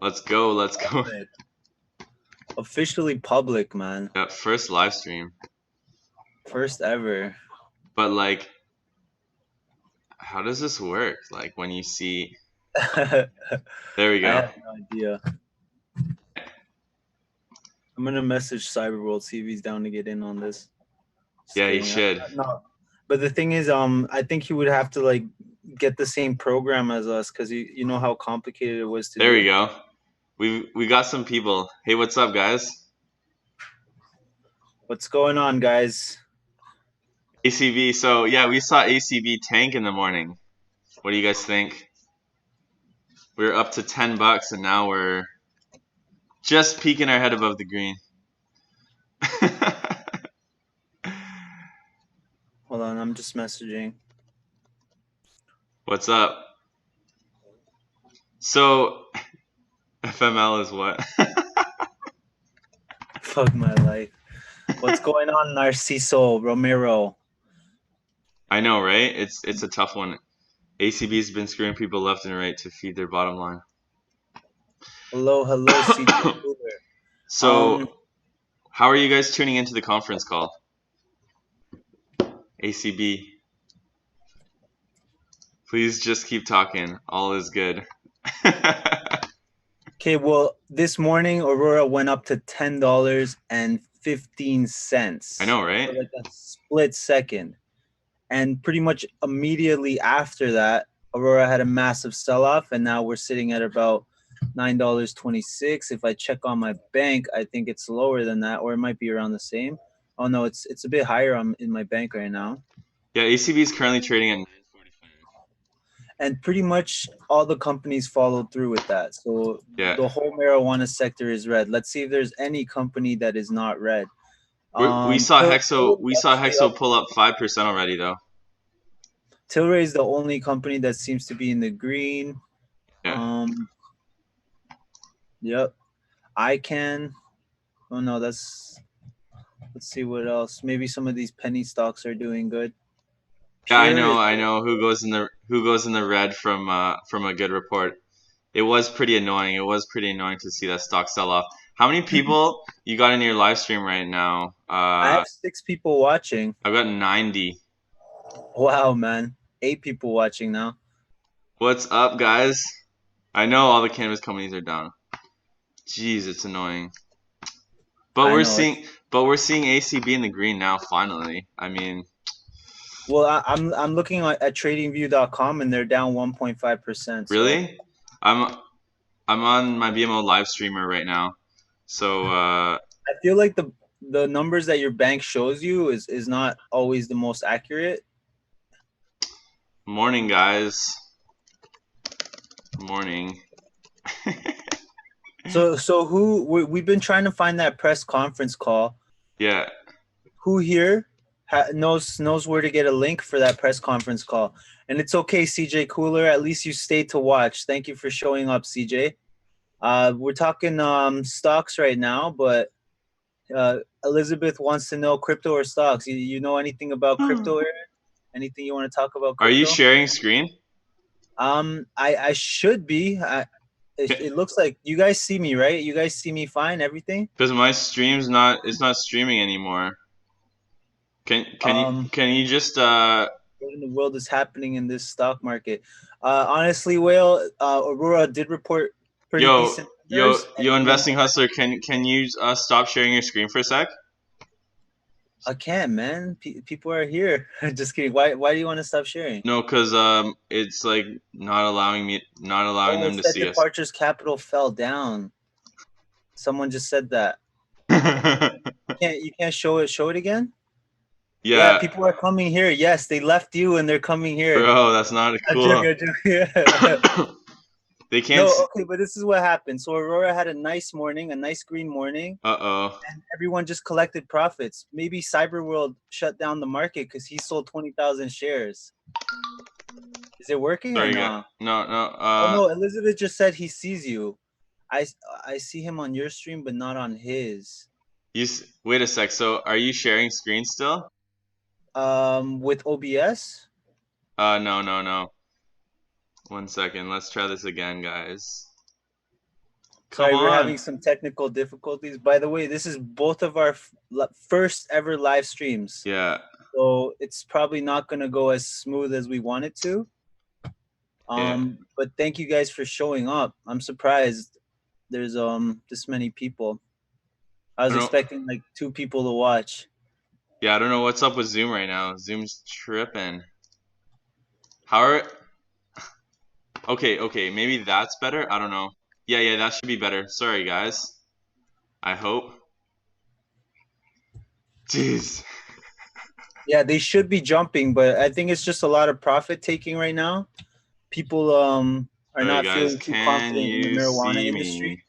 Let's go. Let's Love go. it. Officially public, man. Yeah, first live stream. First ever. But like, how does this work? Like when you see, I there we go. have no idea. I'm gonna message Cyberworld, see if he's down to get in on this. Just Yeah, you kidding. should. No, but the thing is, I think he would have to like get the same program as us because you know how complicated it was to There we do. go. We got some people. Hey, what's up, guys? What's going on, guys? ACB. So yeah, we saw ACB tank in the morning. What do you guys think? We were up to $10, and now we're just peeking our head above the green. Hold on, I'm just messaging. What's up? So FML is what? Fuck my life. What's going on, Narciso Romero? I know, right? It's a tough one. ACB's been screwing people left and right to feed their bottom line. Hello, CJ Cooler. So, how are you guys tuning into the conference call? ACB. Please just keep talking. All is good. Okay, well, this morning Aurora went up to $10.15. I know, right? For like a split second. And pretty much immediately after that, Aurora had a massive sell-off, and now we're sitting at about $9.26. If I check on my bank, I think it's lower than that, or it might be around the same. Oh no, it's a bit higher in my bank right now. Yeah, ACB is currently trading at 945. And pretty much all the companies followed through with that. So Yeah. the whole marijuana sector is red. Let's see if there's any company that is not red. We saw Actually Hexo up. pull up 5% already though. Tilray is the only company that seems to be in the green. Yeah. Yep. I can. Oh no, that's. Let's see what else. Maybe some of these penny stocks are doing good. Yeah, Pure is. I know who goes in the red from a good report. It was pretty annoying. It was pretty annoying to see that stock sell off. How many people you got in your live stream right now? I have 6 people watching. I've got 90. Wow, man. 8 people watching now. What's up, guys? I know all the cannabis companies are down. Jeez, it's annoying. But I we're know. seeing ACB in the green now. Finally, I mean, Well, I'm looking at tradingview.com and they're down 1.5%. So really, I'm I'm on my BMO live streamer right now. So I feel like the numbers that your bank shows you is not always the most accurate. morning, guys. Morning. So we've been trying to find that press conference call. Yeah. Who here knows where to get a link for that press conference call? And it's okay, CJ Cooler. At least you stayed to watch. Thank you for showing up, CJ. We're talking stocks right now, but Elizabeth wants to know crypto or stocks. You know anything about crypto, Aaron? Anything you want to talk about Are you crypto? sharing screen? I should be. It looks like you guys see me, right? You guys see me fine, everything? Because my stream's not it's not streaming anymore. Can you just What in the world is happening in this stock market? Honestly, Whale, Aurora did report pretty decent numbers. yo And investing hustler, can you stop sharing your screen for a sec? I can't, man. People are here. Just kidding. Why do you want to stop sharing? No, because it's like not allowing Oh, them it's to that see us. Departures Capital fell down. Someone just said that. You can't show it again? Yeah, Yeah, people are coming here. Yes, they left you and they're coming here. bro, that's not I joke, cool. I joke. Yeah. They can't. No, okay, but this is what happened. So Aurora had a nice morning, a nice green morning, Uh-oh. and everyone just collected profits. Maybe Cyberworld shut down the market because he sold 20,000 shares. Is it working or Sorry, guys. no? No, no. Oh no, Elizabeth just said he sees you. I I see him on your stream, but not on his. Wait a sec. So, are you sharing screen still? With OBS. No, no, no. 1 second. Let's try this again, guys. Sorry, we're on. having some technical difficulties. By the way, this is both of our first ever live streams. Yeah. So it's probably not going to go as smooth as we want it to. Yeah. But thank you guys for showing up. I'm surprised there's this many people. I was I don't know. expecting like 2 people to watch. Yeah, I don't know what's up with Zoom right now. Zoom's tripping. How are Okay, maybe that's better. I don't know. Yeah, that should be better. Sorry, guys. I hope. Jeez. Yeah, they should be jumping, but I think it's just a lot of profit taking right now. People are Sorry, not guys. feeling too Can confident in the you marijuana see industry. me?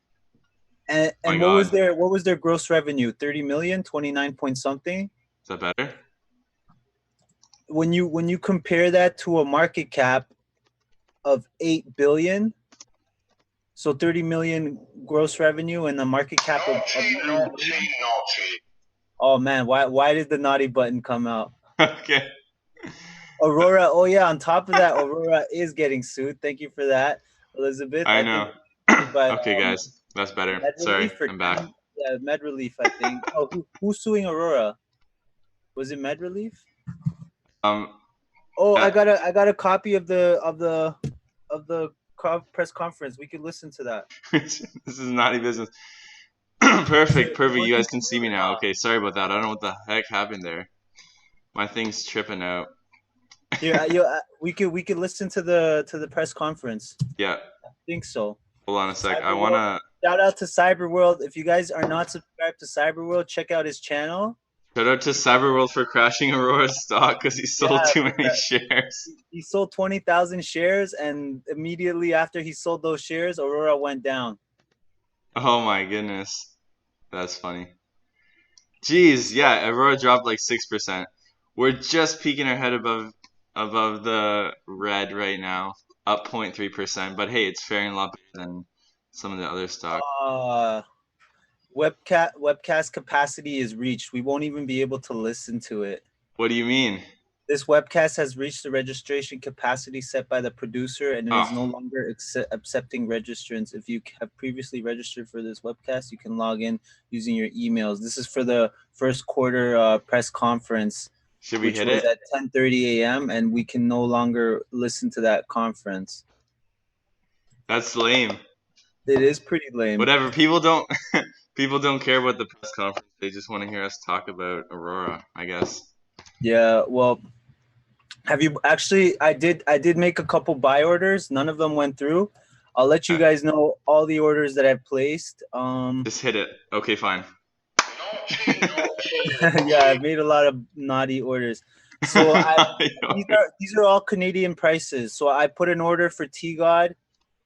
My And God. what was their gross revenue? 30 million, 29 point something. Is that better? When you compare that to a market cap of 8 billion, so 30 million gross revenue and a market cap of 9 billion. Oh man, why did the naughty button come out? Okay. Aurora, oh yeah, on top of that, Aurora is getting sued. Thank you for that, Elizabeth. I I think know. sued by Okay, guys. That's better. Med Sorry, Relief for I'm back. 10, yeah, Med Relief, I think. Oh, who's suing Aurora? Was it Med Relief? Um, Oh, uh, I got a copy of the press conference. We could listen to that. this is naughty business. Is Perfect. it You working guys can for see you me or now. not? Okay, sorry about that. I don't know what the heck happened there. My thing's tripping out. Here, we could listen to the press conference. Yeah. I think so. Hold on a sec. I Cyberworld. wanna Shout out to Cyberworld. If you guys are not subscribed to Cyberworld, check out his channel. shout out to Cyberworld for crashing Aurora's stock because he sold Yeah, too many shares. he sold 20,000 shares, and immediately after he sold those shares, Aurora went down. Oh my goodness. That's funny. Jeez, yeah, Aurora dropped like 6%. We're just peeking our head above the red right now, up 0.3%. But hey, it's faring a lot better than some of the other stocks. Uh, webcast capacity is reached. We won't even be able to listen to it. What do you mean? This webcast has reached the registration capacity set by the producer and it is no Oh, longer accepting registrants. If you have previously registered for this webcast, you can log in using your emails. This is for the first quarter press conference, should we which hit was it? at 10:30 a.m. and we can no longer listen to that conference. That's lame. It is pretty lame. Whatever. People don't care about the press conference. They just want to hear us talk about Aurora, I guess. Yeah, well, have you actually I did make a couple buy orders. None of them went through. I'll let you guys know all the orders that I've placed. Just hit it. Okay, fine. Yeah, I've made a lot of naughty orders. So these are all Canadian prices. So I put an order for T God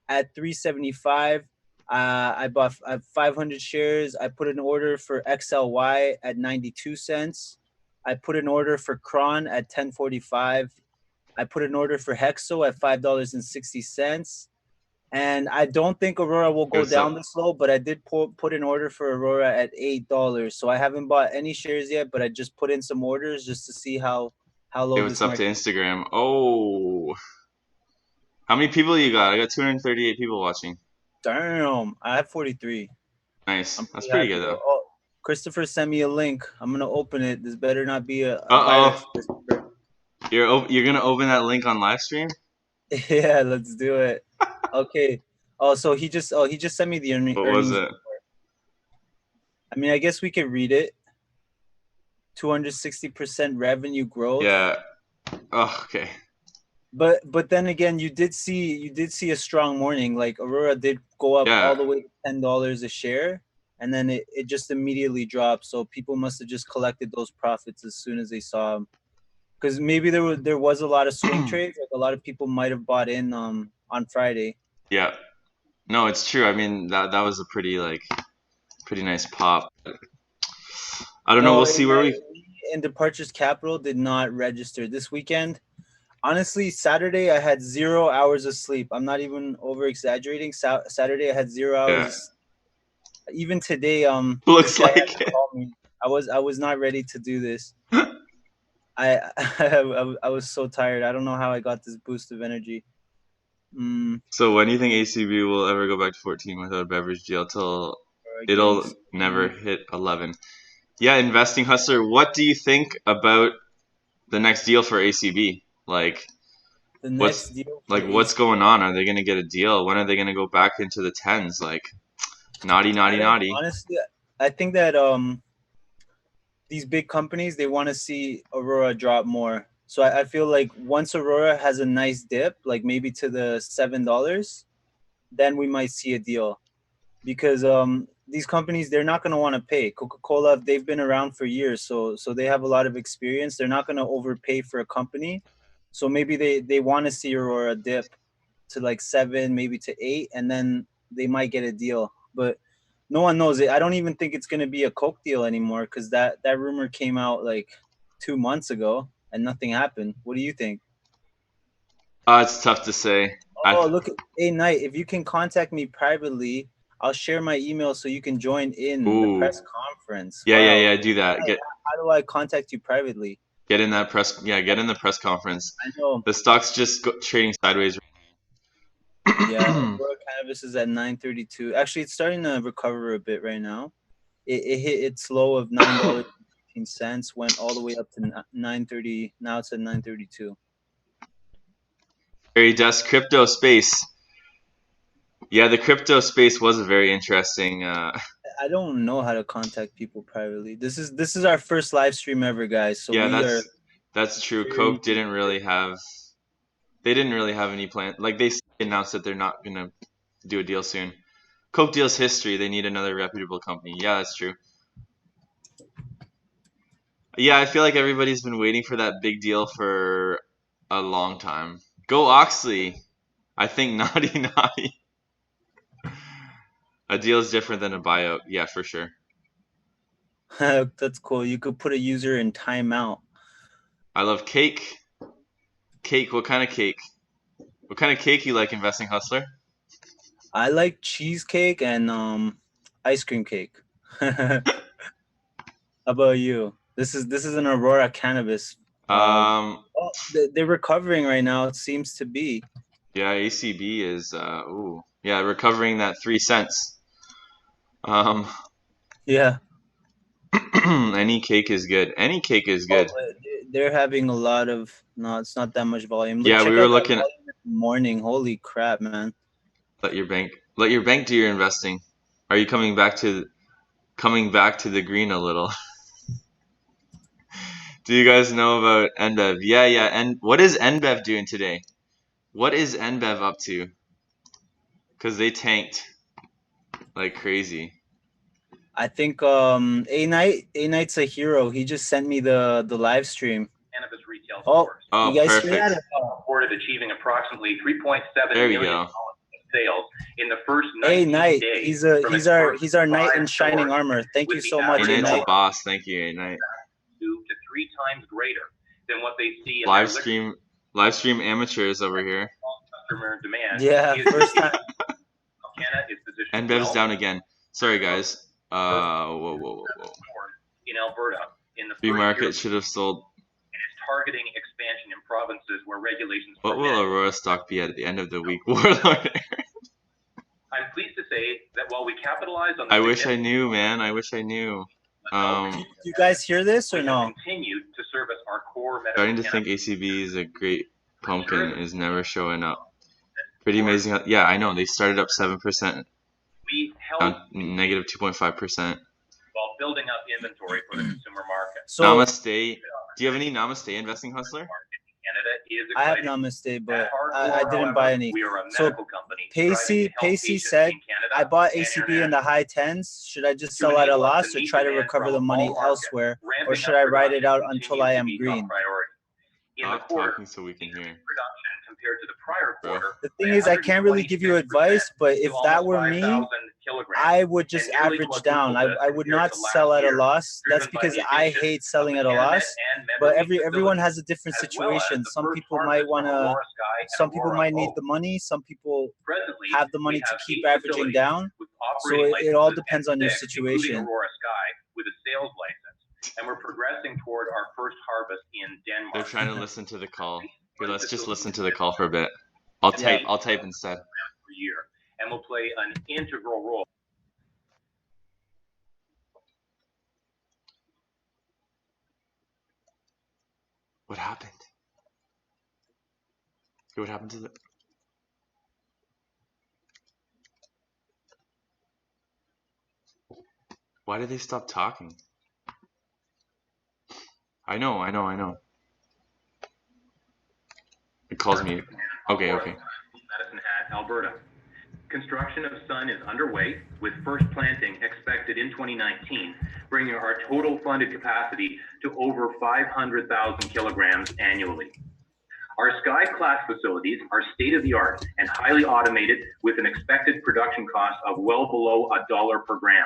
at 375. I bought 500 shares. I put an order for XLY at 92 cents. I put an order for Cron at 1045. I put an order for Hexo at $5.60. And I don't think Aurora will go What's down up? this low, but I did put an order for Aurora at $8. So I haven't bought any shares yet, but I just put in some orders just to see how Hey, low what's this up to market. Instagram? Oh, how many people you got? I got 238 people watching. Damn, I have 43. Nice. I'm That's pretty pretty happy good though. though. Oh, Christopher sent me a link. I'm gonna open it. This better not be a virus, Uh-oh. Christopher. You're gonna open that link on live stream? Yeah, let's do it. Okay. Oh, so he just sent me the What was earnings. it? I mean, I guess we could read it. 260% revenue growth. Yeah. Oh, okay. But then again, you did see a strong morning. Like Aurora did go up all Yeah. the way to $10 a share, and then it just immediately dropped. So people must have just collected those profits as soon as they saw them. Because maybe there was a lot of swing trades. Like a lot of people might have bought in on Friday. Yeah. No, it's true. I mean, that was a pretty nice pop. I don't know. No, We'll see where we. and Departures Capital did not register this weekend. Honestly, Saturday I had 0 hours of sleep. I'm not even over exaggerating. Saturday I had 0 hours Yeah. of sleep. Even today, this Looks guy had like to it. call me. I was not ready to do this. I I was so tired. I don't know how I got this boost of energy. Mm, So when do you think ACB will ever go back to 14 without a beverage deal till getting it'll never hit 11? Yeah, investing hustler. What do you think about the next deal for ACB? Like, the what's next deal for what's AC. going on? Are they gonna get a deal? When are they gonna go back into the tens? Like, naughty, I naughty, don't naughty. honestly. I think that these big companies they want to see Aurora drop more. So I feel like once Aurora has a nice dip, like maybe to the $7, then we might see a deal. Because these companies they're not going to want to pay. Coca-Cola, they've been around for years, so they have a lot of experience. They're not going to overpay for a company. So maybe they want to see Aurora dip to like 7, maybe to 8, and then they might get a deal. But no one knows it. I don't even think it's going to be a Coke deal anymore because that rumor came out like 2 months ago and nothing happened. What do you think? It's tough to say. Oh, I look at A Knight. If you can contact me privately, I'll share my email so you can join in the ooh, press conference. yeah, yeah, Wow. yeah. Do that. How do I contact you privately? Get in that press. Yeah, get in the press conference. I know. The stock's just trading sideways. Yeah, Aurora Cannabis is at 932. Actually, it's starting to recover a bit right now. It hit its low of $9.15, went all the way up to 930. Now it's at 932. Very desk crypto space. Yeah, the crypto space was a very interesting. I don't know how to contact people privately. This is our first live stream ever, guys. So Yeah, we are that's true. very Coke didn't really have. They didn't really have any plan. Like they announced that they're not gonna do a deal soon. Coke deal's history. They need another reputable company. Yeah, that's true. Yeah, I feel like everybody's been waiting for that big deal for a long time. Go Oxley. I think naughty naughty. A deal is different than a buyout. Yeah, for sure. that's cool. You could put a user in timeout. I love cake. Cake. What kind of cake? What kind of cake you like, investing hustler? I like cheesecake and ice cream cake. How about you? This is an Aurora Cannabis. Um, Oh, they're recovering right now. It seems to be. yeah, ACB is ooh, yeah, recovering that 3 cents. Um, Yeah. any cake is good. Any cake is Oh, good. they're having a lot of. No, it's not that much volume. Look, Yeah, we check were out that looking at volume in the morning. Holy crap, man! let your bank do your investing. Are you coming back to the green a little? Do you guys know about NBev? Yeah, yeah. And what is NBev doing today? What is NBev up to? Because they tanked like crazy. I think A Knight's a hero. He just sent me the live stream. Cannabis retail stores. You Oh, guys hear perfect. that? Reported achieving approximately 3.7 There we million go. sales in the first A 19 Knight, days. he's our knight in shining armor. Thank you so much, A A-Night's a Knight. boss. Thank you, A-Night. 2 to 3 times greater than what they see in Live their stream, live stream amateurs over here. customer demand. Yeah, first time. Canada is positioned NBev's well down again. Sorry, guys. Whoa, whoa, whoa, whoa. in Alberta in the Free first year market should have sold. and is targeting expansion in provinces where regulations What will permit. Aurora stock be at the end of the week? Warlord. I'm pleased to say that while we capitalized on the I wish I knew, man. I wish I knew. Do you guys hear this or we have no? continued to service our core medical Starting to think cannabis. ACB is a great pumpkin is never showing up. Pretty amazing. Yeah, I know. They started up 7%, We held down negative 2.5%. while building up inventory for the consumer market. So Namaste. Do you have any Namaste investing hustler? Canada is I have exciting. Namaste, but At our I core, didn't buy however, any. we are a So medical company striving to Pacey help patients said in Canada I bought and ACB in the internationally. high tens. Should I just To sell at a enable us loss to or meet try to demand recover from the money all markets, elsewhere, or ramping should up I ride it out production until I continues to am be top green? priority. In the Stop quarter, talking so we can hear. production compared to the prior Bro. quarter The thing is, I can't really give you 126% advice, but to if that almost were me, 5,000 kilograms, I would just and nearly average down. quadrupled I would compared not to last sell at a year, loss. That's driven by because the I addition hate of selling the at a Canamet loss. and But Meadowleaf everyone facilities, has a different as well as situation. the Some first people might harvest want from to. Aurora Sky and Some people Aurora might need Oak. the money. Some people Presently, have the we money to have keep 8 averaging facilities down. with So operating it all licenses depends and on your 6, including situation. Aurora Sky, with a sales license. And we're progressing toward our first harvest in Denmark. They're trying to listen to the call. Here, let's just listen to the call for a bit. I'll type instead. Per year, and will play an integral role. What happened? What happened to the? Why did they stop talking? I know. It calls me. Okay. Medicine Hat, Alberta. Construction of Sun is underway, with first planting expected in 2019, bringing our total funded capacity to over 500,000 kilograms annually. Our Sky Class facilities are state-of-the-art and highly automated, with an expected production cost of well below $1 per gram.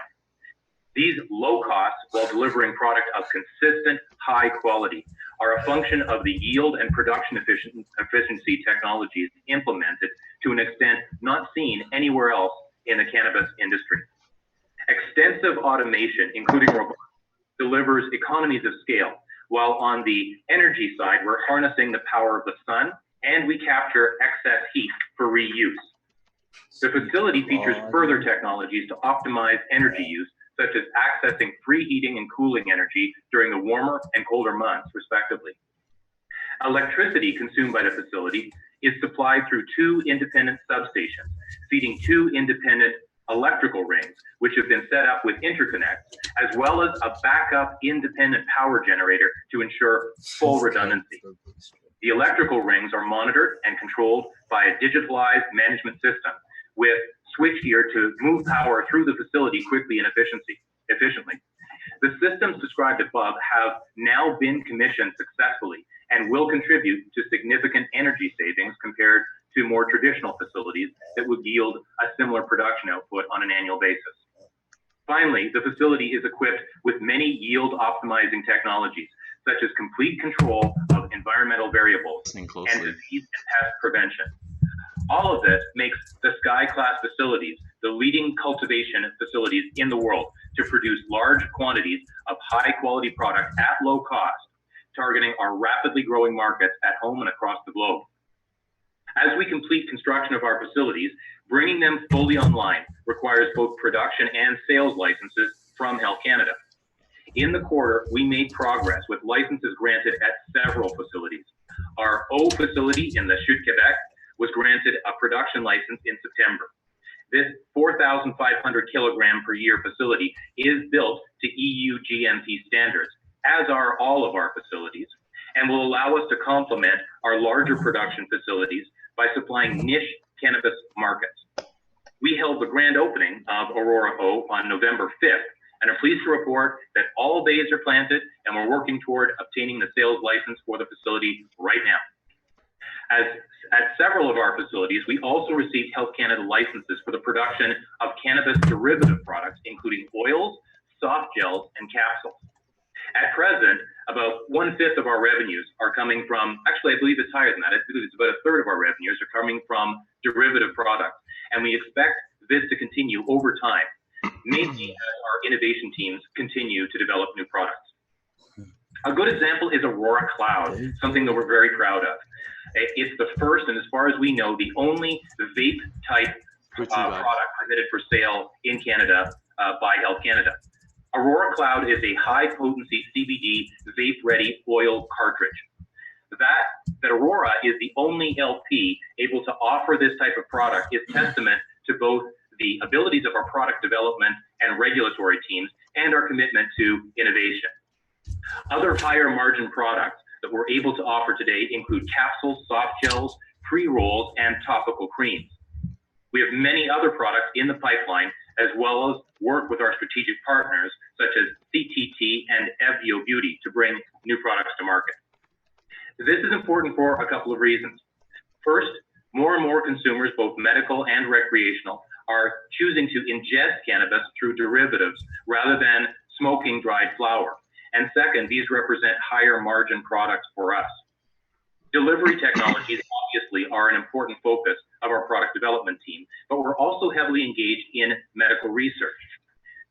These low costs, while delivering product of consistent, high quality, are a function of the yield and production efficiency technologies implemented to an extent not seen anywhere else in the cannabis industry. Extensive automation, including robotics, delivers economies of scale, while on the energy side, we're harnessing the power of the sun, and we capture excess heat for reuse. The facility features further technologies to optimize energy use, such as accessing free heating and cooling energy during the warmer and colder months, respectively. Electricity consumed by the facility is supplied through 2 independent substations, feeding 2 independent electrical rings, which have been set up with interconnects, as well as a backup independent power generator to ensure full redundancy. The electrical rings are monitored and controlled by a digitalized management system with switchgear to move power through the facility quickly and efficiently. The systems described above have now been commissioned successfully and will contribute to significant energy savings compared to more traditional facilities that would yield a similar production output on an annual basis. Finally, the facility is equipped with many yield optimizing technologies, such as complete control of environmental variables and disease and pest prevention. All of this makes the Sky Class facilities the leading cultivation facilities in the world to produce large quantities of high quality product at low cost, targeting our rapidly growing markets at home and across the globe. As we complete construction of our facilities, bringing them fully online requires both production and sales licenses from Health Canada. In the quarter, we made progress with licenses granted at several facilities. Our O facility in the Chute, Quebec, was granted a production license in September. This 4,500 kilogram per year facility is built to EU GMP standards, as are all of our facilities, and will allow us to complement our larger production facilities by supplying niche cannabis markets. We held the grand opening of Aurora O on November 5th, and are pleased to report that all bays are planted, and we're working toward obtaining the sales license for the facility right now. At several of our facilities, we also received Health Canada licenses for the production of cannabis derivative products, including oils, soft gels, and capsules. At present, about 1/5 of our revenues are coming from, actually, I believe it's higher than that. I believe it's about 1/3 of our revenues are coming from derivative products. And we expect this to continue over time, mainly as our innovation teams continue to develop new products. A good example is Aurora Cloud, something that we're very proud of. It's the first, and as far as we know, the only vape type product permitted for sale in Canada by Health Canada. Aurora Cloud is a high potency CBD vape ready oil cartridge. That Aurora is the only LP able to offer this type of product is testament to both the abilities of our product development and regulatory teams and our commitment to innovation. Other higher margin products that we're able to offer today include capsules, soft gels, pre-rolls, and topical creams. We have many other products in the pipeline, as well as work with our strategic partners, such as CTT and Evio Beauty, to bring new products to market. This is important for a couple of reasons. First, more and more consumers, both medical and recreational, are choosing to ingest cannabis through derivatives rather than smoking dried flower. And second, these represent higher margin products for us. Delivery technologies obviously are an important focus of our product development team, but we're also heavily engaged in medical research.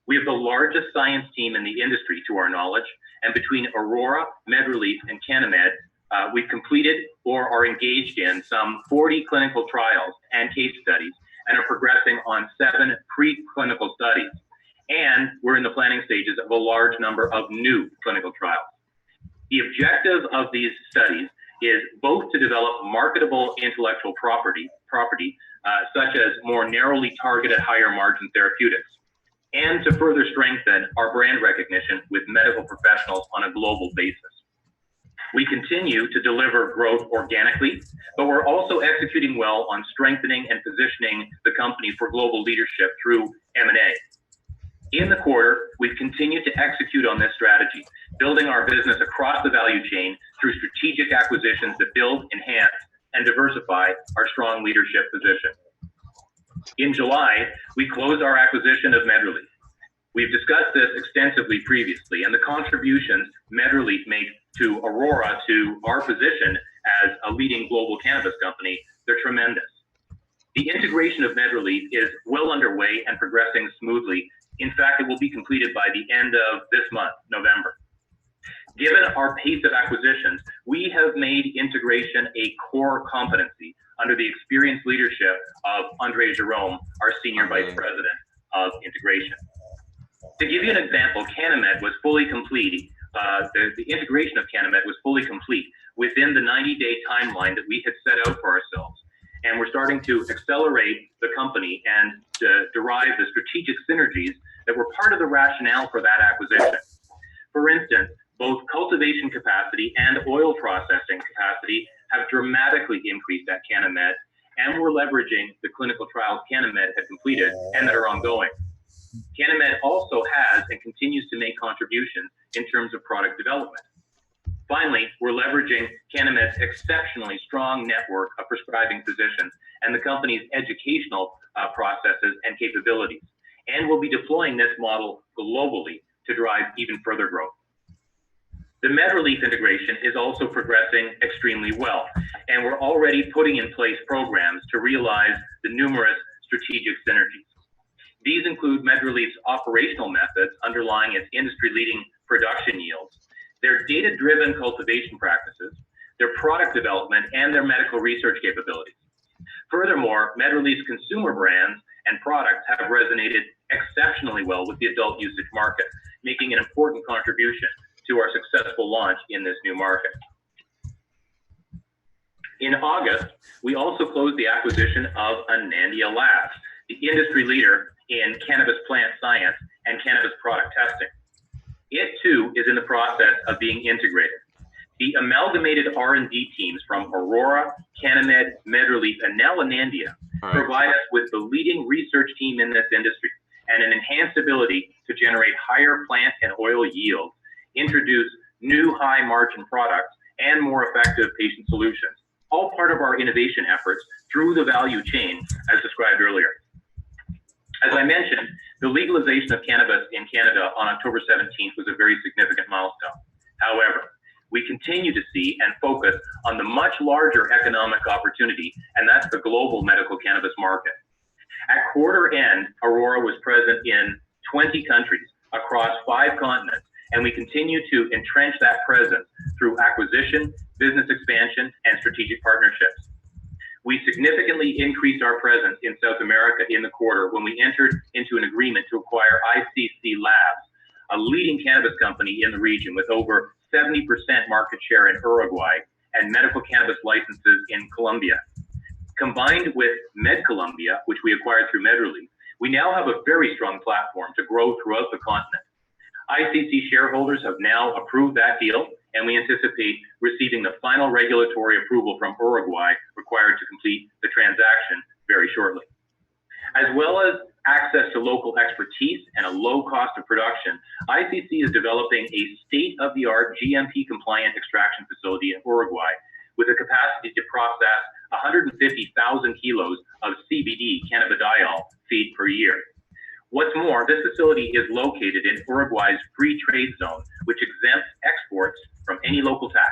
We have the largest science team in the industry to our knowledge, and between Aurora, MedReleaf, and CanAmed, We've completed or are engaged in some 40 clinical trials and case studies and are progressing on 7 preclinical studies. And we're in the planning stages of a large number of new clinical trials. The objective of these studies is both to develop marketable intellectual property, such as more narrowly targeted higher margin therapeutics, and to further strengthen our brand recognition with medical professionals on a global basis. We continue to deliver growth organically, but we're also executing well on strengthening and positioning the company for global leadership through M&A. In the quarter, we've continued to execute on this strategy, building our business across the value chain through strategic acquisitions that build, enhance, and diversify our strong leadership position. In July, we closed our acquisition of MedReleaf. We've discussed this extensively previously, and the contributions MedReleaf makes to Aurora, to our position as a leading global cannabis company, they're tremendous. The integration of MedReleaf is well underway and progressing smoothly. In fact, it will be completed by the end of this month, November. Given our pace of acquisitions, we have made integration a core competency under the experienced leadership of Andre Jerome, our Senior Vice President of Integration. To give you an example, Canamed was fully complete. The integration of Canamed was fully complete within the 90-day timeline that we had set out for ourselves. And we're starting to accelerate the company and to derive the strategic synergies that were part of the rationale for that acquisition. For instance, both cultivation capacity and oil processing capacity have dramatically increased at Canamed, and we're leveraging the clinical trials Canamed had completed and that are ongoing. Canamed also has and continues to make contributions in terms of product development. Finally, we're leveraging Canamed's exceptionally strong network of prescribing physicians and the company's educational processes and capabilities. And we'll be deploying this model globally to drive even further growth. The MedReleaf integration is also progressing extremely well, and we're already putting in place programs to realize the numerous strategic synergies. These include MedReleaf's operational methods underlying its industry-leading production yields, their data-driven cultivation practices, their product development, and their medical research capabilities. Furthermore, MedReleaf's consumer brands and products have resonated exceptionally well with the adult usage market, making an important contribution to our successful launch in this new market. In August, we also closed the acquisition of Anandia Labs, the industry leader in cannabis plant science and cannabis product testing. It too is in the process of being integrated. The amalgamated R&D teams from Aurora, Cannabis, MedReleaf, and now Anandia provide us with the leading research team in this industry and an enhanced ability to generate higher plant and oil yields, introduce new high-margin products, and more effective patient solutions, all part of our innovation efforts through the value chain as described earlier. As I mentioned, the legalization of cannabis in Canada on October 17th was a very significant milestone. However, we continue to see and focus on the much larger economic opportunity, and that's the global medical cannabis market. At quarter end, Aurora was present in 20 countries across 5 continents, and we continue to entrench that presence through acquisition, business expansion, and strategic partnerships. We significantly increased our presence in South America in the quarter when we entered into an agreement to acquire ICC Labs, a leading cannabis company in the region with over 70% market share in Uruguay and medical cannabis licenses in Colombia. Combined with MedColombia, which we acquired through MedReleaf, we now have a very strong platform to grow throughout the continent. ICC shareholders have now approved that deal, and we anticipate receiving the final regulatory approval from Uruguay required to complete the transaction very shortly. As well as access to local expertise and a low cost of production, ICC is developing a state-of-the-art GMP-compliant extraction facility in Uruguay with a capacity to process 150,000 kilos of CBD cannabidiol feed per year. What's more, this facility is located in Uruguay's free trade zone, which exempts exports from any local tax.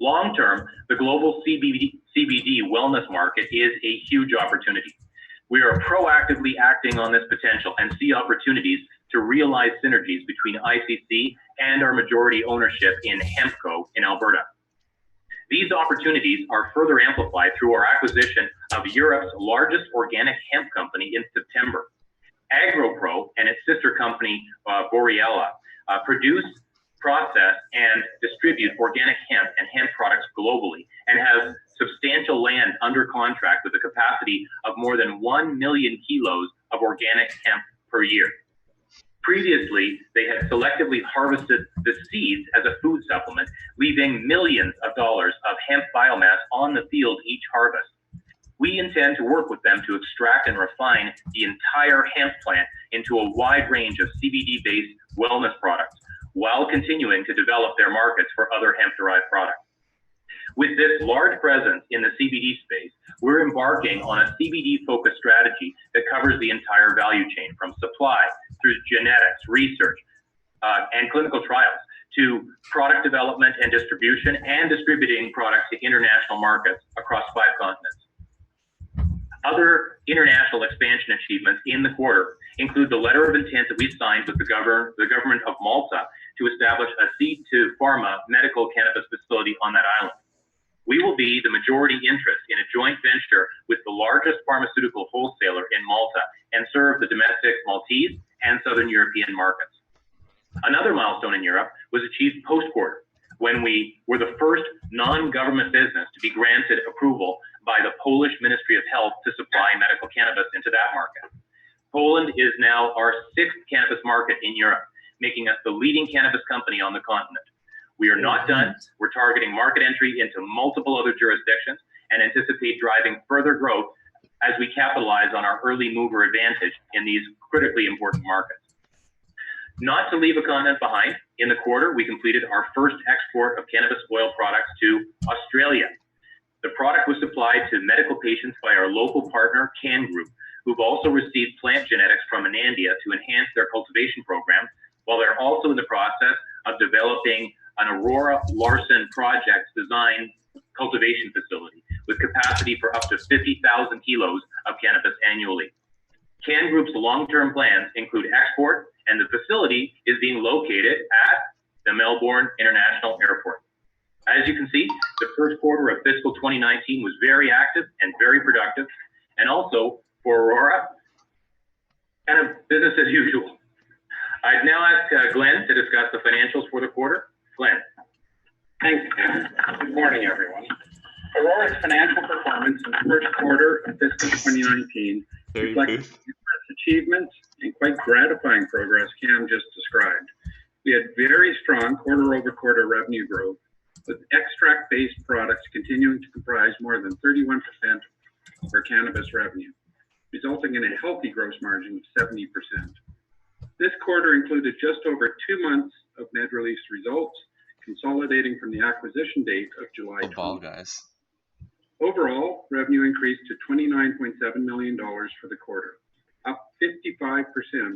Long term, the global CBD wellness market is a huge opportunity. We are proactively acting on this potential and see opportunities to realize synergies between ICC and our majority ownership in Hempco in Alberta. These opportunities are further amplified through our acquisition of Europe's largest organic hemp company in September. AgroPro and its sister company, Boreala, produce, process, and distribute organic hemp and hemp products globally and have substantial land under contract with a capacity of more than 1 million kilos of organic hemp per year. Previously, they had selectively harvested the seeds as a food supplement, leaving millions of dollars of hemp biomass on the field each harvest. We intend to work with them to extract and refine the entire hemp plant into a wide range of CBD-based wellness products, while continuing to develop their markets for other hemp-derived products. With this large presence in the CBD space, we're embarking on a CBD-focused strategy that covers the entire value chain, from supply through genetics, research, and clinical trials, to product development and distribution, and distributing products to international markets across 5 continents. Other international expansion achievements in the quarter include the letter of intent that we signed with the government of Malta to establish a seed-to-pharma medical cannabis facility on that island. We will be the majority interest in a joint venture with the largest pharmaceutical wholesaler in Malta and serve the domestic Maltese and Southern European markets. Another milestone in Europe was achieved post-quarter, when we were the first non-government business to be granted approval by the Polish Ministry of Health to supply medical cannabis into that market. Poland is now our 6th cannabis market in Europe, making us the leading cannabis company on the continent. We are not done. We're targeting market entry into multiple other jurisdictions and anticipate driving further growth as we capitalize on our early mover advantage in these critically important markets. Not to leave a continent behind, in the quarter, we completed our first export of cannabis oil products to Australia. The product was supplied to medical patients by our local partner, Can Group, who've also received plant genetics from Anandia to enhance their cultivation program, while they're also in the process of developing an Aurora Larson project design cultivation facility with capacity for up to 50,000 kilos of cannabis annually. Can Group's long-term plans include export, and the facility is being located at the Melbourne International Airport. As you can see, the first quarter of fiscal 2019 was very active and very productive, and also for Aurora, kind of business as usual. I'd now ask Glenn to discuss the financials for the quarter. Glenn. Thanks, Ken. Good morning, everyone. Aurora's financial performance in the first quarter of fiscal 2019 reflects achievements and quite gratifying progress Cam just described. We had very strong quarter-over-quarter revenue growth, with extract-based products continuing to comprise more than 31% of our cannabis revenue, resulting in a healthy gross margin of 70%. This quarter included just over 2 months of MedRelease results, consolidating from the acquisition date of July 20. Overall, revenue increased to $29.7 million for the quarter, up 55%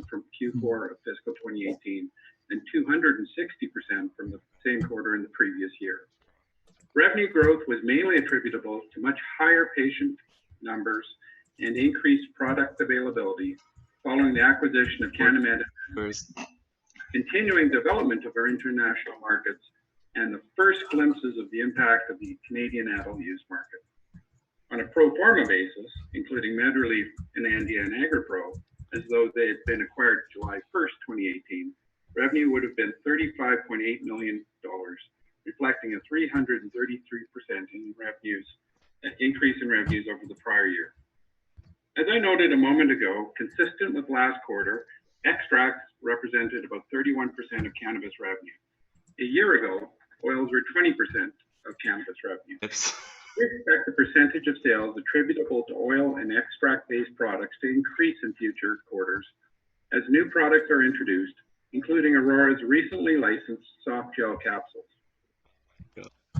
from Q4 of fiscal 2018 and 260% from the same quarter in the previous year. Revenue growth was mainly attributable to much higher patient numbers and increased product availability following the acquisition of CanAmed, continuing development of our international markets, and the first glimpses of the impact of the Canadian adult use market. On a pro forma basis, including MedRelease, Anandia, and AgroPro, as though they had been acquired July 1st, 2018, revenue would have been $35.8 million, reflecting a 333% increase in revenues over the prior year. As I noted a moment ago, consistent with last quarter, extracts represented about 31% of cannabis revenue. A year ago, oils were 20% of cannabis revenue. We expect the percentage of sales attributable to oil and extract-based products to increase in future quarters as new products are introduced, including Aurora's recently licensed soft gel capsules.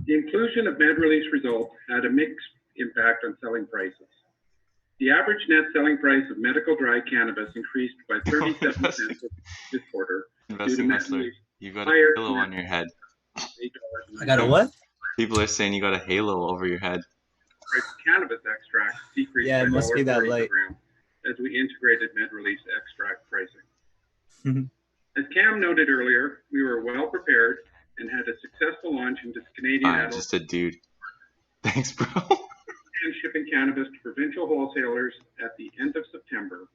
The inclusion of MedRelease results had a mixed impact on selling prices. The average net selling price of medical dry cannabis increased by 37% this quarter due to MedRelease. You got a halo on your head. I got a what? People are saying you got a halo over your head. Cannabis extracts decreased it must be that light. as we integrated MedRelease extract pricing. As Cam noted earlier, we were well prepared and had a successful launch into Canadian adult. Just a dude. Thanks, bro. And shipping cannabis to provincial wholesalers at the end of September,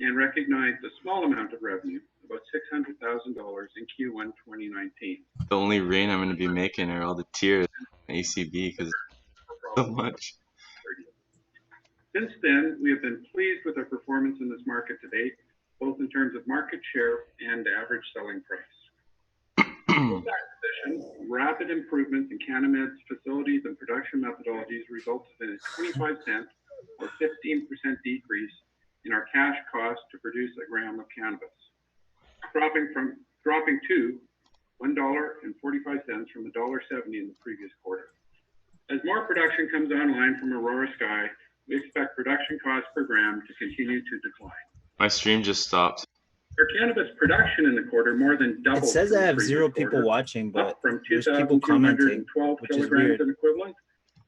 and recognized a small amount of revenue, about $600,000 in Q1 2019. The only rain I'm going to be making are all the tears on ACB because so much. Since then, we have been pleased with our performance in this market to date, both in terms of market share and average selling price. Post-acquisition, rapid improvements in Canamed's facilities and production methodologies resulted in a 25-cent or 15% decrease in our cash cost to produce a gram of cannabis, dropping to $1.45 from $1.70 in the previous quarter. As more production comes online from Aurora Sky, we expect production costs per gram to continue to decline. My stream just stopped. Our cannabis production in the quarter more than doubled. It says I have 0 people watching, but from there's people commenting, 2,212 which is kilograms weird. in equivalent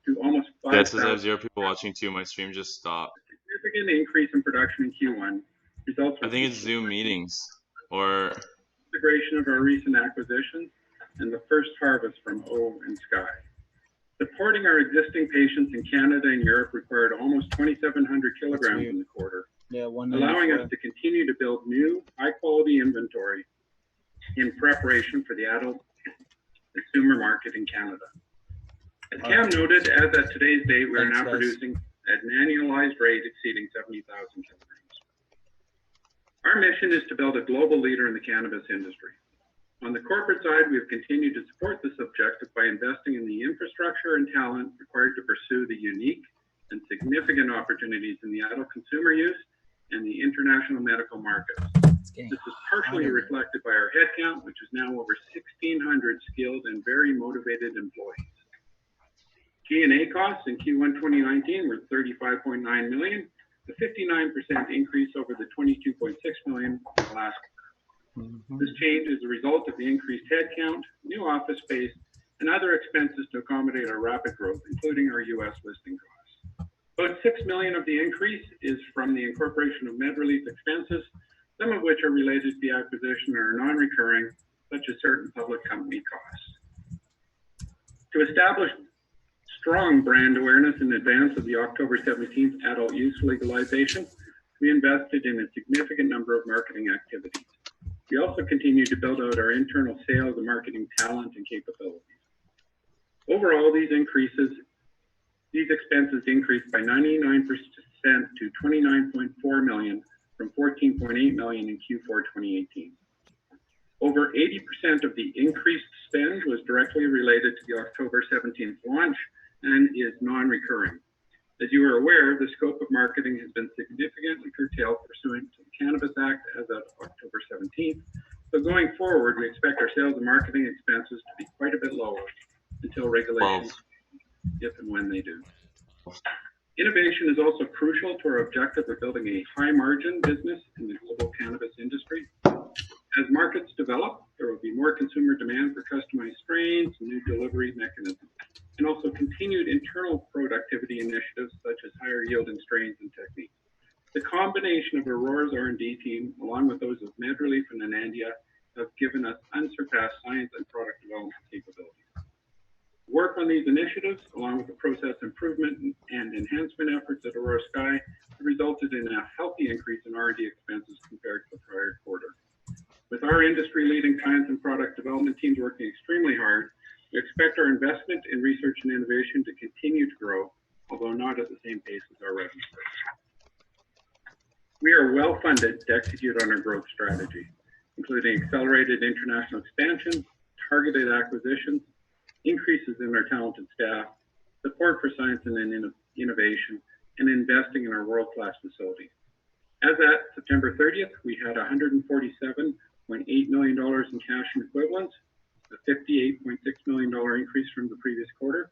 to almost 5,000. Yeah, it says I have 0 people watching too. My stream just stopped. Significant increase in production in Q1 results. I think it's Zoom meetings or integration of our recent acquisitions and the first harvest from O and Sky. Supporting our existing patients in Canada and Europe required almost 2,700 kilograms in the quarter, allowing us to continue to build new, high-quality inventory in preparation for the adult consumer market in Canada. As Cam noted, as at today's date, we are now producing at an annualized rate exceeding 70,000 kilograms. Our mission is to build a global leader in the cannabis industry. On the corporate side, we have continued to support this objective by investing in the infrastructure and talent required to pursue the unique and significant opportunities in the adult consumer use and the international medical markets. This is partially reflected by our headcount, which is now over 1,600 skilled and very motivated employees. G&A costs in Q1 2019 were $35.9 million, a 59% increase over the $22.6 million last year. This change is a result of the increased headcount, new office space, and other expenses to accommodate our rapid growth, including our U.S. listing costs. About $6 million of the increase is from the incorporation of MedReleaf expenses, some of which are related to the acquisition or are non-recurring, such as certain public company costs. To establish strong brand awareness in advance of the October 17th adult use legalization, we invested in a significant number of marketing activities. We also continue to build out our internal sales and marketing talent and capabilities. Overall, these expenses increased by 99% to $29.4 million from $14.8 million in Q4 2018. Over 80% of the increased spend was directly related to the October 17th launch and is non-recurring. As you are aware, the scope of marketing has been significantly curtailed pursuant to the Cannabis Act as of October 17th. So going forward, we expect our sales and marketing expenses to be quite a bit lower until regulations, if and when they do. Innovation is also crucial to our objective of building a high-margin business in the global cannabis industry. As markets develop, there will be more consumer demand for customized strains, new delivery mechanisms, and also continued internal productivity initiatives such as higher yielding strains and techniques. The combination of Aurora's R&D team, along with those of MedReleaf and Anandia, have given us unsurpassed science and product development capabilities. Work on these initiatives, along with the process improvement and enhancement efforts at Aurora Sky, have resulted in a healthy increase in R&D expenses compared to the prior quarter. With our industry-leading science and product development teams working extremely hard, we expect our investment in research and innovation to continue to grow, although not at the same pace as our revenue growth. We are well funded to execute on our growth strategy, including accelerated international expansion, targeted acquisitions, increases in our talented staff, support for science and innovation, and investing in our world-class facilities. As at September 30th, we had $147.8 million in cash and equivalents, a $58.6 million increase from the previous quarter,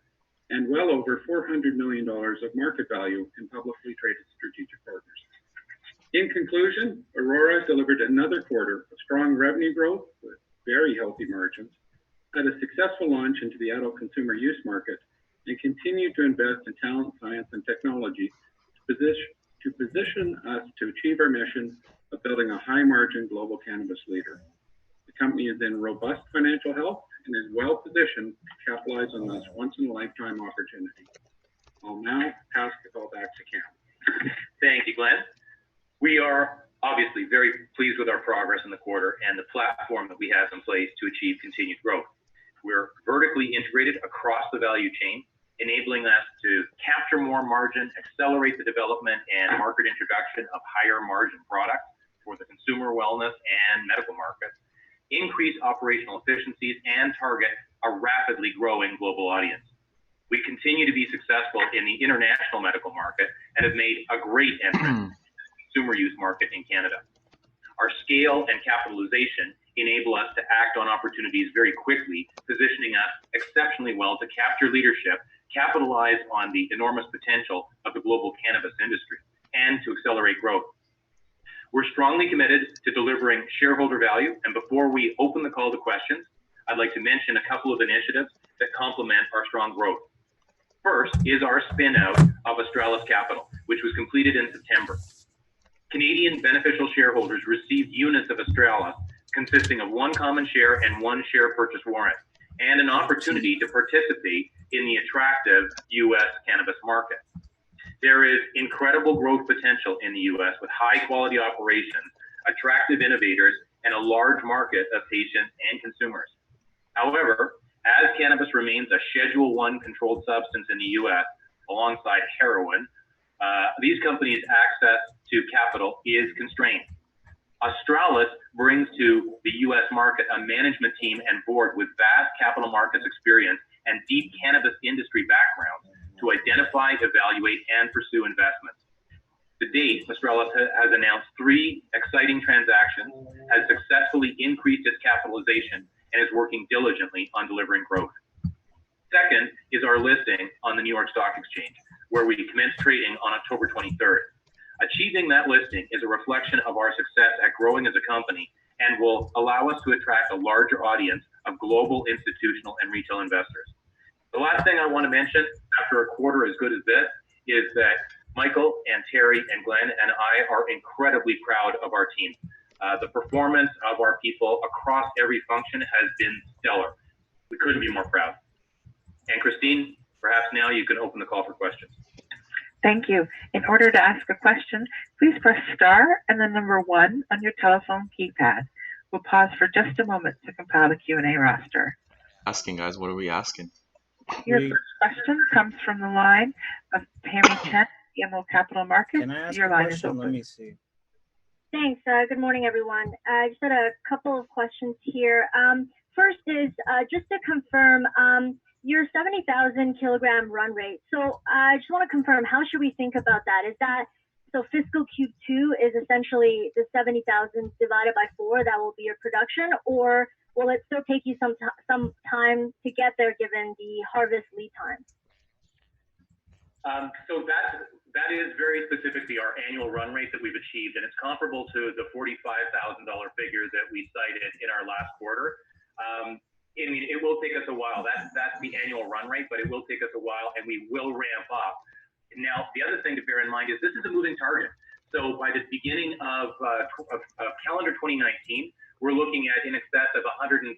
and well over $400 million of market value in publicly traded strategic partners. In conclusion, Aurora delivered another quarter of strong revenue growth with very healthy margins, had a successful launch into the adult consumer use market, and continued to invest in talent, science, and technology to position us to achieve our mission of building a high-margin global cannabis leader. The company is in robust financial health and is well positioned to capitalize on this once-in-a-lifetime opportunity. I'll now pass the call back to Cam. Thank you, Glenn. We are obviously very pleased with our progress in the quarter and the platform that we have in place to achieve continued growth. We're vertically integrated across the value chain, enabling us to capture more margin, accelerate the development and market introduction of higher margin products for the consumer wellness and medical markets, increase operational efficiencies, and target a rapidly growing global audience. We continue to be successful in the international medical market and have made a great entrance in the consumer use market in Canada. Our scale and capitalization enable us to act on opportunities very quickly, positioning us exceptionally well to capture leadership, capitalize on the enormous potential of the global cannabis industry, and to accelerate growth. We're strongly committed to delivering shareholder value, and before we open the call to questions, I'd like to mention a couple of initiatives that complement our strong growth. First is our spin-out of Australis Capital, which was completed in September. Canadian beneficial shareholders received units of Australis consisting of one common share and one share purchase warrant, and an opportunity to participate in the attractive U.S. cannabis market. There is incredible growth potential in the U.S. with high-quality operations, attractive innovators, and a large market of patients and consumers. However, as cannabis remains a Schedule I controlled substance in the U.S. alongside heroin, these companies' access to capital is constrained. Australis brings to the U.S. market a management team and board with vast capital markets experience and deep cannabis industry background to identify, evaluate, and pursue investments. To date, Australis has announced 3 exciting transactions, has successfully increased its capitalization, and is working diligently on delivering growth. Second is our listing on the New York Stock Exchange, where we commenced trading on October 23rd. Achieving that listing is a reflection of our success at growing as a company and will allow us to attract a larger audience of global institutional and retail investors. The last thing I want to mention after a quarter as good as this is that Michael and Terry and Glenn and I are incredibly proud of our team. The performance of our people across every function has been stellar. We couldn't be more proud. And Christine, perhaps now you can open the call for questions. Thank you. In order to ask a question, please press star and the number 1 on your telephone keypad. We'll pause for just a moment to compile the Q&A roster. Asking, guys, what are we asking? Your first question comes from the line of Tammy Chen, BMO Capital Markets. Can I ask Your a line question? is open. Let me see. Thanks. Good morning, everyone. I just had a couple of questions here. First is just to confirm your 70,000 kilogram run rate. So I just want to confirm, how should we think about that? Is that, so fiscal Q2 is essentially the 70,000 divided by 4, that will be your production, or will it still take you some time to get there given the harvest lead time? So that is very specifically our annual run rate that we've achieved, and it's comparable to the $45,000 figure that we cited in our last quarter. I mean, it will take us a while. That's the annual run rate, but it will take us a while, and we will ramp up. Now, the other thing to bear in mind is this is a moving target. So by the beginning of calendar 2019, we're looking at in excess of 150,000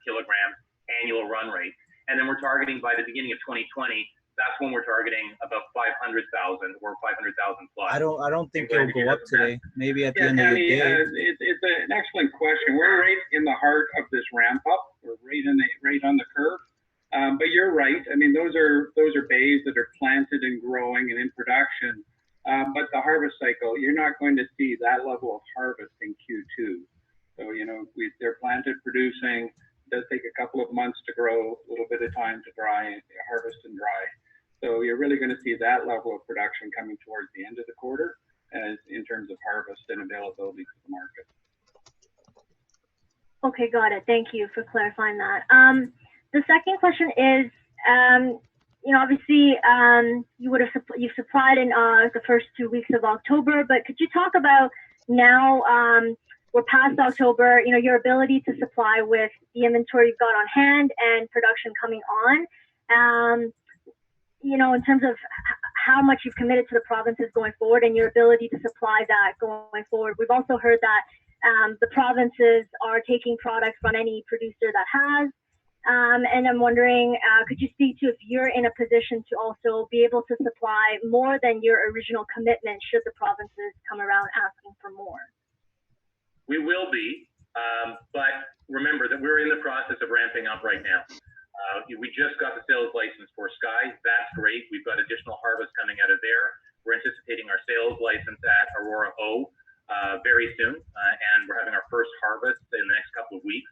kilograms annual run rate. And then we're targeting by the beginning of 2020, that's when we're targeting about 500,000 or 500,000 plus. I don't think it'll go up today. Maybe at the end of the day. It's an excellent question. We're right in the heart of this ramp up. We're right on the curve. But you're right. I mean, those are bays that are planted and growing and in production. But the harvest cycle, you're not going to see that level of harvest in Q2. So, you know, they're planted, producing. It does take a couple of months to grow, a little bit of time to dry, harvest and dry. So you're really going to see that level of production coming towards the end of the quarter as in terms of harvest and availability to the market. Okay, got it. Thank you for clarifying that. The second question is, you know, obviously you've supplied in the first 2 weeks of October, but could you talk about now we're past October, you know, your ability to supply with the inventory you've got on hand and production coming on, you know, in terms of how much you've committed to the provinces going forward and your ability to supply that going forward. We've also heard that the provinces are taking products from any producer that has, And I'm wondering, could you speak to if you're in a position to also be able to supply more than your original commitment should the provinces come around asking for more? We will be, but remember that we're in the process of ramping up right now. We just got the sales license for Sky. That's great. We've got additional harvest coming out of there. We're anticipating our sales license at Aurora O very soon, and we're having our first harvest in the next couple of weeks.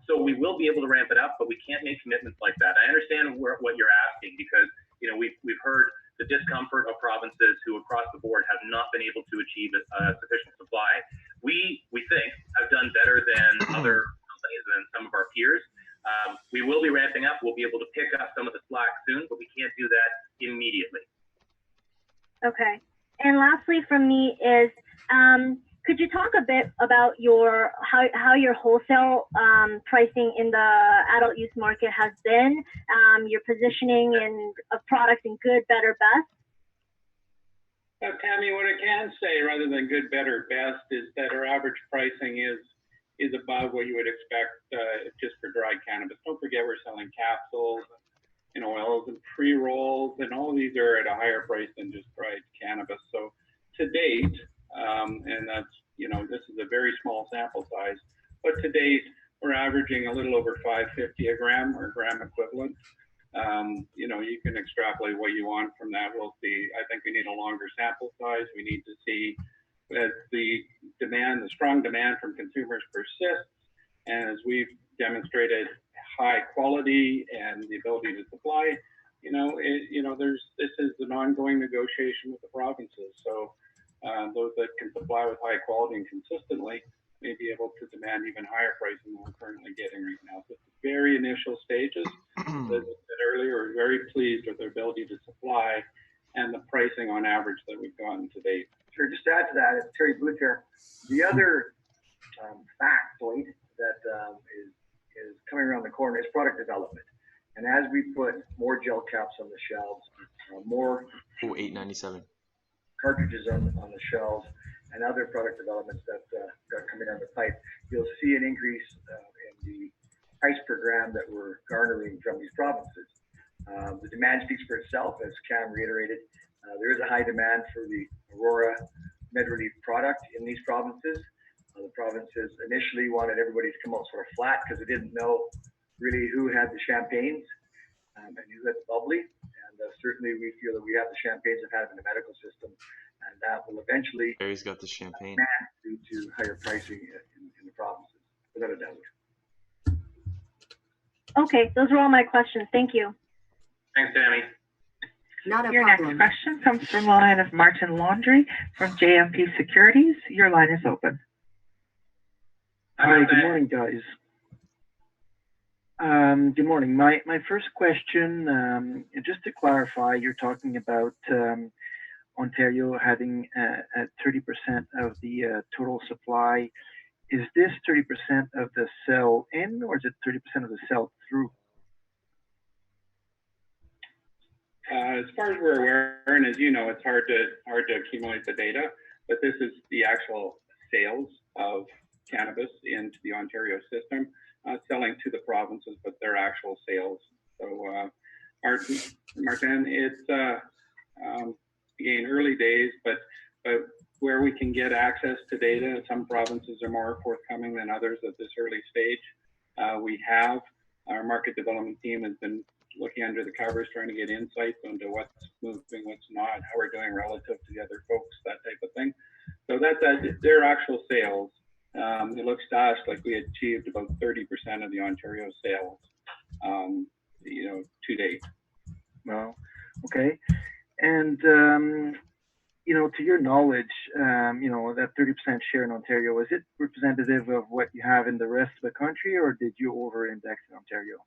So we will be able to ramp it up, but we can't make commitments like that. I understand what you're asking because we've heard the discomfort of provinces who across the board have not been able to achieve a sufficient supply. We think have done better than other companies and some of our peers. We will be ramping up. We'll be able to pick up some of the slack soon, but we can't do that immediately. Okay. And lastly from me is, could you talk a bit about how your wholesale pricing in the adult use market has been, your positioning of products in good, better, best? Tammy, what I can say rather than good, better, best is that our average pricing is above what you would expect just for dried cannabis. Don't forget we're selling capsules and oils and pre-rolls, and all of these are at a higher price than just dried cannabis. So to date, and that's, this is a very small sample size, but to date, we're averaging a little over $5.50 a gram or gram equivalent. You can extrapolate what you want from that. We'll see. I think we need a longer sample size. We need to see as the strong demand from consumers persists, and as we've demonstrated high quality and the ability to supply, this is an ongoing negotiation with the provinces. So those that can supply with high quality and consistently may be able to demand even higher pricing than we're currently getting right now. So it's very initial stages. As I said earlier, we're very pleased with our ability to supply and the pricing on average that we've gotten to date. Sure, just to add to that, it's Terry Booth here. The other factoid that is coming around the corner is product development. And as we put more gel caps on the shelves, more $8.97 cartridges on the shelves, and other product developments that are coming down the pipe, you'll see an increase in the price per gram that we're garnering from these provinces. The demand speaks for itself, as Cam reiterated. There is a high demand for the Aurora Med Relief product in these provinces. The provinces initially wanted everybody to come out sort of flat because they didn't know really who had the champagnes and who had the bubbly. And certainly we feel that we have the champagnes that have in the medical system, and that will eventually Barry's got the champagne due to higher pricing in the provinces, without a doubt. Okay, those are all my questions. Thank you. Thanks, Tammy. Not a Your problem. next question comes from the line of Martin Laundry from JMP Securities. Your line is open. Hi, good morning, guys. Good morning. My first question, just to clarify, you're talking about Ontario having 30% of the total supply. Is this 30% of the sell in, or is it 30% of the sell through? As far as we're aware, and as you know, it's hard to accumulate the data, but this is the actual sales of cannabis into the Ontario system, selling to the provinces, but their actual sales. So, Martin, it's again early days, but where we can get access to data, some provinces are more forthcoming than others at this early stage. Our market development team has been looking under the covers, trying to get insights into what's moving, what's not, how we're doing relative to the other folks, that type of thing. So that's their actual sales. It looks to us like we achieved about 30% of the Ontario sales, to date. Well, okay. And, to your knowledge, that 30% share in Ontario, is it representative of what you have in the rest of the country, or did you over-index in Ontario?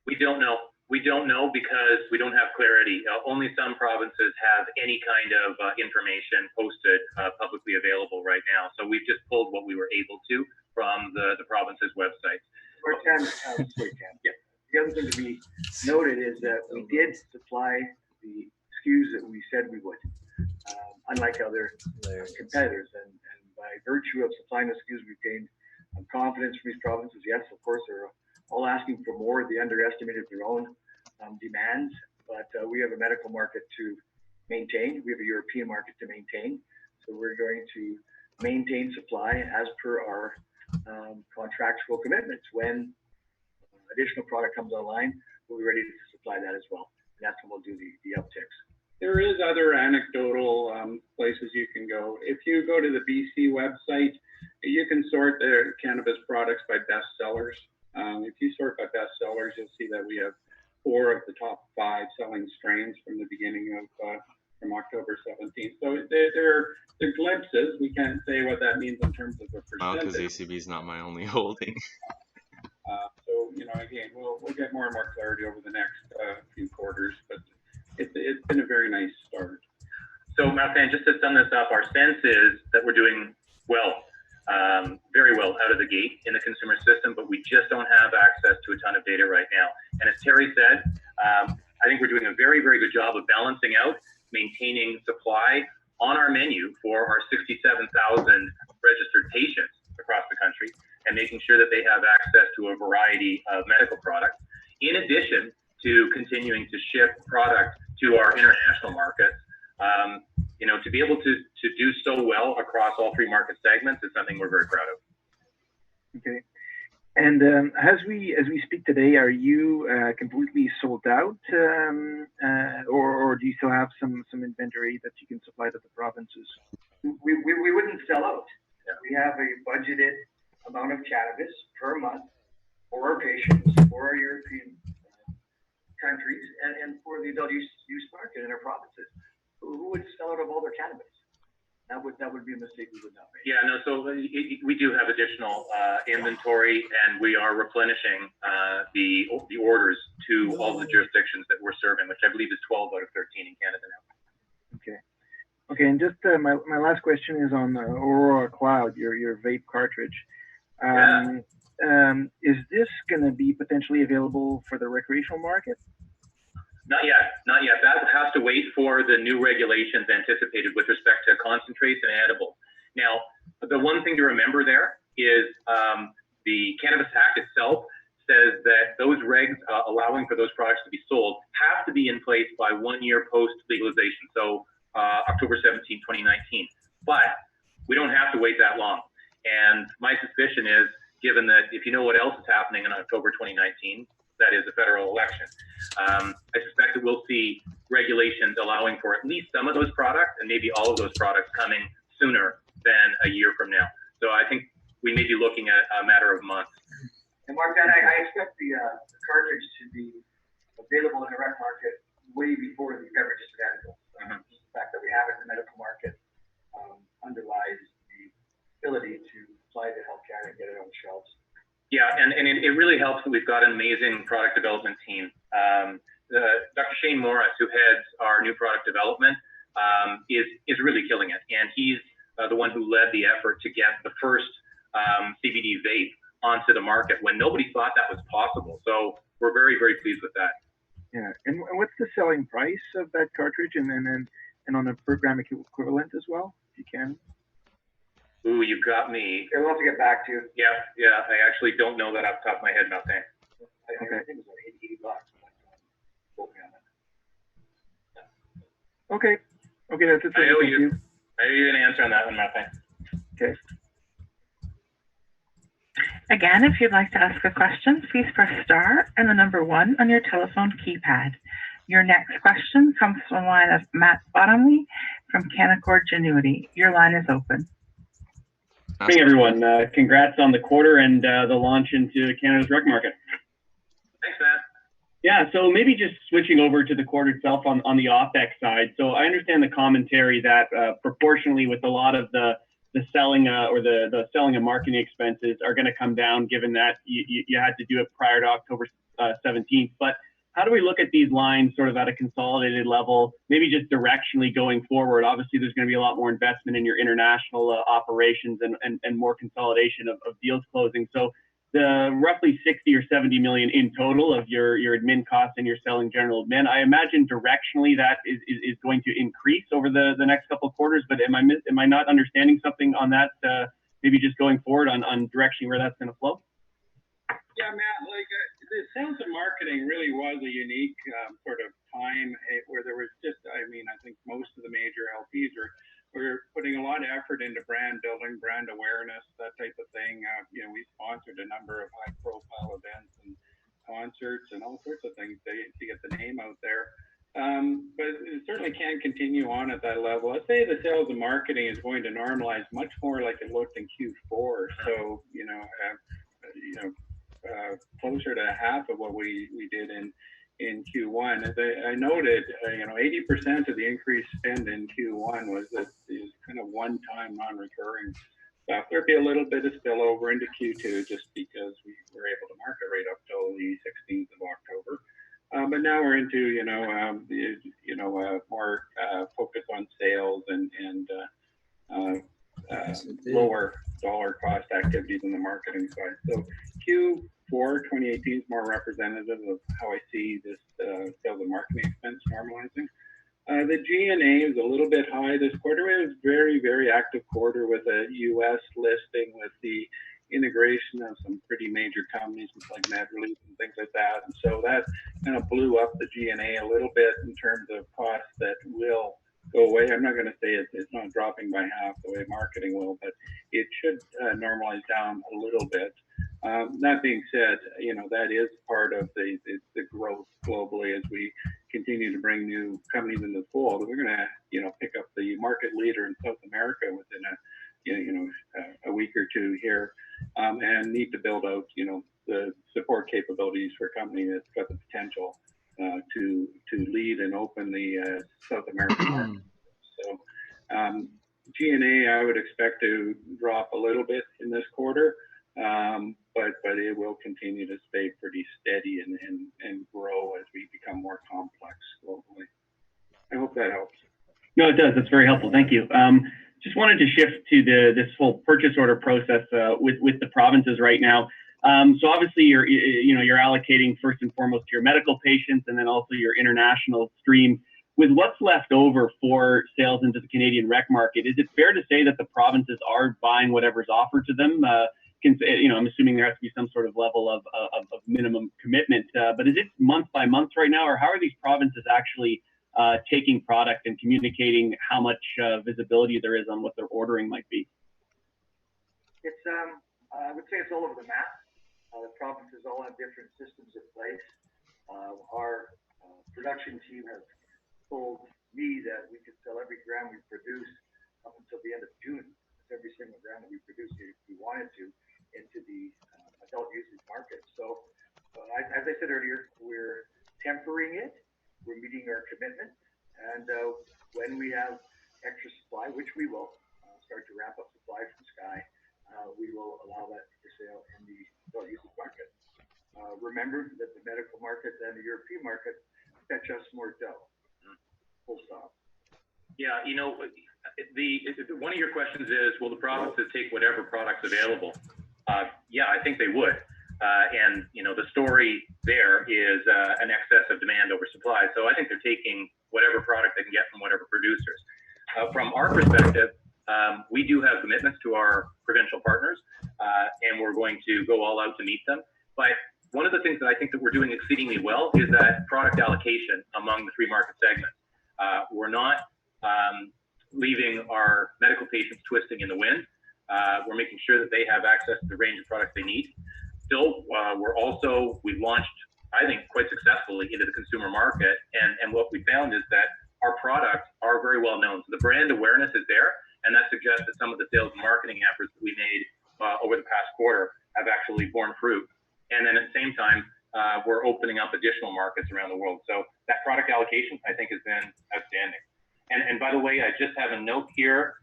We don't know. We don't know because we don't have clarity. Only some provinces have any kind of information posted publicly available right now. So we've just pulled what we were able to from the province's websites. Yeah. The other thing to be noted is that we did supply the SKUs that we said we would, unlike other competitors. And by virtue of supplying the SKUs, we've gained confidence from these provinces. Yes, of course, there are all asking for more. They underestimated their own demands, but we have a medical market to maintain. We have a European market to maintain. So we're going to maintain supply as per our contractual commitments. When additional product comes online, we'll be ready to supply that as well. And that's when we'll do the upticks. There is other anecdotal places you can go. If you go to the BC website, you can sort their cannabis products by best sellers. If you sort by best sellers, you'll see that we have 4 of the top 5 selling strains from the beginning of from October 17th. So they're glimpses. We can't say what that means in terms of a percentage. Because ACB is not my only holding. So again, we'll get more and more clarity over the next few quarters, but it's been a very nice start. So, Martin, just to sum this up, our sense is that we're doing well, very well out of the gate in the consumer system, but we just don't have access to a ton of data right now. And as Terry said, I think we're doing a very, very good job of balancing out, maintaining supply on our menu for our 67,000 registered patients across the country, and making sure that they have access to a variety of medical products, in addition to continuing to ship product to our international markets. To be able to do so well across all 3 market segments is something we're very proud of. Okay. And as we speak today, are you completely sold out, or do you still have some inventory that you can supply to the provinces? We wouldn't sell out. Yeah. We have a budgeted amount of cannabis per month for our patients, for our European countries, and for the adult use market in our provinces. Who would sell out of all their cannabis? That would be a mistake we would not make. Yeah, no. So we do have additional inventory, and we are replenishing the orders to all the jurisdictions that we're serving, which I believe is 12 out of 13 in Canada now. Okay, and just my last question is on Aurora Cloud, your vape cartridge. Is this going to be potentially available for the recreational market? Not yet. That has to wait for the new regulations anticipated with respect to concentrates and edibles. Now, the one thing to remember there is the Cannabis Act itself says that those regs allowing for those products to be sold have to be in place by 1 year post legalization, so October 17, 2019. But we don't have to wait that long. And my suspicion is, given that if you know what else is happening in October 2019, that is the federal election, I suspect that we'll see regulations allowing for at least some of those products and maybe all of those products coming sooner than a year from now. So I think we may be looking at a matter of months. And Mark, I expect the cartridge to be available in the rec market way before the beverages and edibles. Just the fact that we have it in the medical market underlies the ability to apply to Health Canada and get it on the shelves. Yeah, and it really helps that we've got an amazing product development team. Dr. Shane Morris, who heads our new product development, is really killing it. And he's the one who led the effort to get the first CBD vape onto the market when nobody thought that was possible. So we're very, very pleased with that. Yeah, and what's the selling price of that cartridge, and on a per gram equivalent as well, if you can? Ooh, you got me. We'll have to get back to you. Yeah. I actually don't know that off the top of my head, Martin. Okay. I think it was like $80. Okay, that's it. I owe you an answer on that one, Martin. Okay. Again, if you'd like to ask a question, please press star and the number 1 on your telephone keypad. Your next question comes from the line of Matt Bottomley from Canaccord Genuity. Your line is open. Good morning, everyone. Congrats on the quarter and the launch into Canada's rec market. Thanks, Matt. Yeah, so maybe just switching over to the quarter itself on the OpEx side. So I understand the commentary that proportionally with a lot of the selling or the selling and marketing expenses are going to come down, given that you had to do it prior to October 17th. But how do we look at these lines sort of at a consolidated level, maybe just directionally going forward? Obviously, there's going to be a lot more investment in your international operations and more consolidation of deals closing. So the roughly 60 or 70 million in total of your admin costs and your selling general admin, I imagine directionally that is going to increase over the next couple of quarters. But am I not understanding something on that? Maybe just going forward on directionally where that's going to flow? Yeah, Matt, like the sales and marketing really was a unique sort of time where there was just, I mean, I think most of the major LPs were putting a lot of effort into brand building, brand awareness, that type of thing. We sponsored a number of high profile events and concerts and all sorts of things to get the name out there. But it certainly can't continue on at that level. I'd say the sales and marketing is going to normalize much more like it looked in Q4. So, closer to half of what we did in Q1. As I noted, 80% of the increased spend in Q1 was kind of one-time, non-recurring stuff. There'd be a little bit of spillover into Q2 just because we were able to market right up till the 16th of October. But now we're into more focus on sales and lower dollar cost activities on the marketing side. So Q4 2018 is more representative of how I see this sales and marketing expense normalizing. The G&A is a little bit high this quarter. It was a very, very active quarter with a U.S. listing, with the integration of some pretty major companies like MedReleaf and things like that. And so that kind of blew up the G&A a little bit in terms of costs that will go away. I'm not going to say it's not dropping by half the way marketing will, but it should normalize down a little bit. That being said, that is part of the growth globally as we continue to bring new companies into the fold. We're going to, pick up the market leader in South America within a week or two here, and need to build out, the support capabilities for a company that's got the potential to lead and open the South American market. So G&A, I would expect to drop a little bit in this quarter, but it will continue to stay pretty steady and grow as we become more complex globally. I hope that helps. No, it does. That's very helpful. Thank you. Just wanted to shift to this whole purchase order process with the provinces right now. So obviously you're allocating first and foremost to your medical patients and then also your international stream. With what's left over for sales into the Canadian rec market, is it fair to say that the provinces are buying whatever's offered to them? I'm assuming there has to be some sort of level of minimum commitment, but is it month by month right now, or how are these provinces actually taking product and communicating how much visibility there is on what their ordering might be? It's I would say it's all over the map. The provinces all have different systems in place. Our production team has told me that we could sell every gram we produce up until the end of June. Every single gram that we produce, if we wanted to, into the adult usage market. So, as I said earlier, we're tempering it. We're meeting our commitment, and when we have extra supply, which we will start to ramp up supply from Sky, we will allow that for sale in the adult usage market. Remember that the medical market and the European market fetch us more dough. Full stop. Yeah, one of your questions is, will the provinces take whatever product's available? Yeah, I think they would. And the story there is an excess of demand over supply. So I think they're taking whatever product they can get from whatever producers. From our perspective, we do have commitments to our provincial partners, and we're going to go all out to meet them. But one of the things that I think that we're doing exceedingly well is that product allocation among the three market segments. We're not leaving our medical patients twisting in the wind. We're making sure that they have access to the range of products they need. Still, we've launched, I think, quite successfully into the consumer market. And what we found is that our products are very well known. So the brand awareness is there, and that suggests that some of the sales and marketing efforts that we made over the past quarter have actually borne fruit. And then at the same time, we're opening up additional markets around the world. So that product allocation, I think, has been outstanding. And by the way, I just have a note here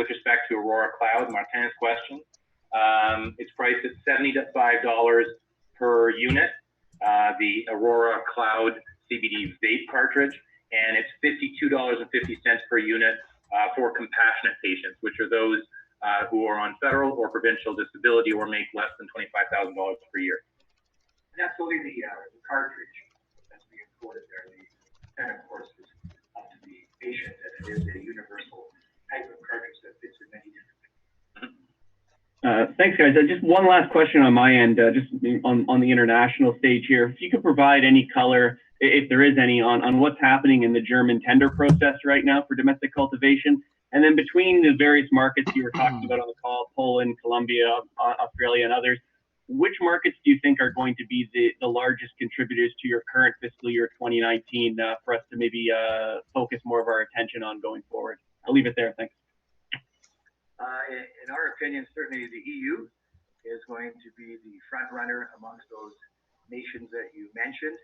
with respect to Aurora Cloud, Martin's question. It's priced at $75 per unit, the Aurora Cloud CBD vape cartridge, and it's $52.50 per unit for compassionate patients, which are those who are on federal or provincial disability or make less than $25,000 per year. And that's only the cartridge that's being quoted there. And of course, is up to the patient, and it is a universal type of cartridge that fits in many different things. Thanks, guys. Just one last question on my end, just on the international stage here. If you could provide any color, if there is any, on what's happening in the German tender process right now for domestic cultivation, and then between the various markets you were talking about on the call, Poland, Colombia, Australia, and others, which markets do you think are going to be the largest contributors to your current fiscal year 2019 for us to maybe focus more of our attention on going forward? I'll leave it there. Thanks. In our opinion, certainly the EU is going to be the front runner amongst those nations that you mentioned.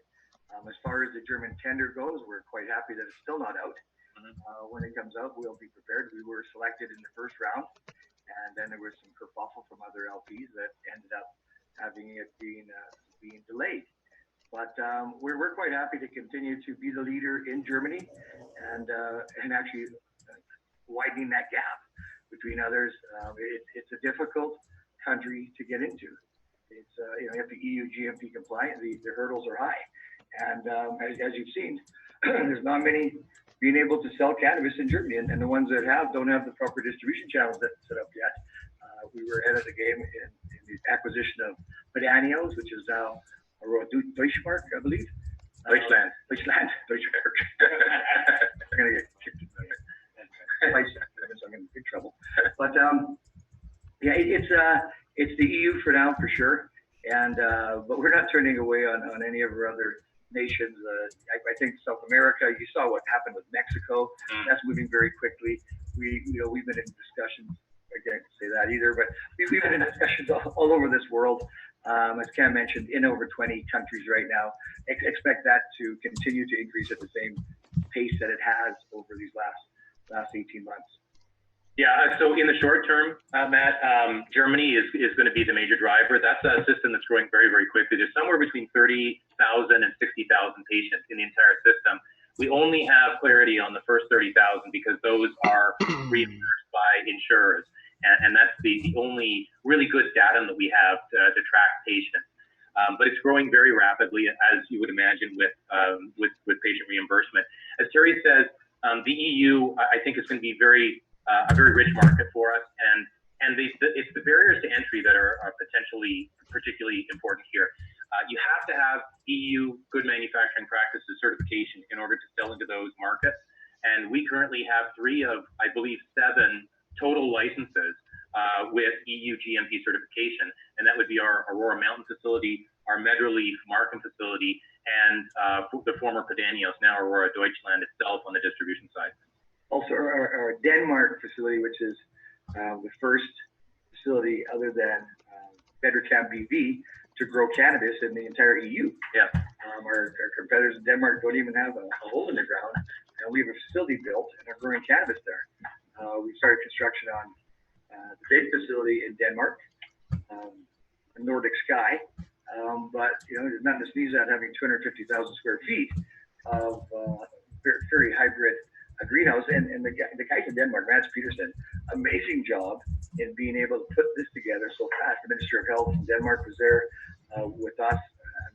As far as the German tender goes, we're quite happy that it's still not out. When it comes out, we'll be prepared. We were selected in the first round, and then there was some kerfuffle from other LPs that ended up having it being delayed. But we're quite happy to continue to be the leader in Germany and actually widening that gap between others. It's a difficult country to get into. It's you have to EU GMP compliant. The hurdles are high, and as you've seen, there's not many being able to sell cannabis in Germany, and the ones that have don't have the proper distribution channels that set up yet. We were ahead of the game in the acquisition of Medanios, which is now Aurora Deutschmark, I believe. Deutschland. I'm gonna get kicked in the place. I'm in big trouble. But yeah, it's the EU for now for sure, and but we're not turning away on any of our other nations. I think South America. You saw what happened with Mexico. That's moving very quickly. We've been in discussions. I can't say that either, but we've been in discussions all over this world. As Cam mentioned, in over 20 countries right now. Expect that to continue to increase at the same pace that it has over these last 18 months. Yeah, so in the short term, Matt, Germany is going to be the major driver. That's a system that's growing very, very quickly. There's somewhere between 30,000 and 60,000 patients in the entire system. We only have clarity on the first 30,000 because those are reimbursed by insurers. And that's the only really good data that we have to track patients. But it's growing very rapidly, as you would imagine, with patient reimbursement. As Terry says, the EU, I think, is going to be a very rich market for us, and it's the barriers to entry that are potentially particularly important here. You have to have EU good manufacturing practices certification in order to sell into those markets, and we currently have 3 of, I believe, 7 total licenses with EU GMP certification, and that would be our Aurora Mountain facility, our Meadowleaf Markham facility, and the former Medanios, now Aurora Deutschland itself on the distribution side. Also, our Denmark facility, which is the first facility other than Bedrocam BV to grow cannabis in the entire EU. Yeah. Our competitors in Denmark don't even have a hole in the ground, and we have a facility built and are growing cannabis there. We started construction on the big facility in Denmark, Nordic Sky, but there's nothing to sneeze at having 250,000 square feet of very hybrid a greenhouse, and the guys in Denmark, Mads Petersen, amazing job in being able to put this together so fast. The Minister of Health in Denmark was there with us,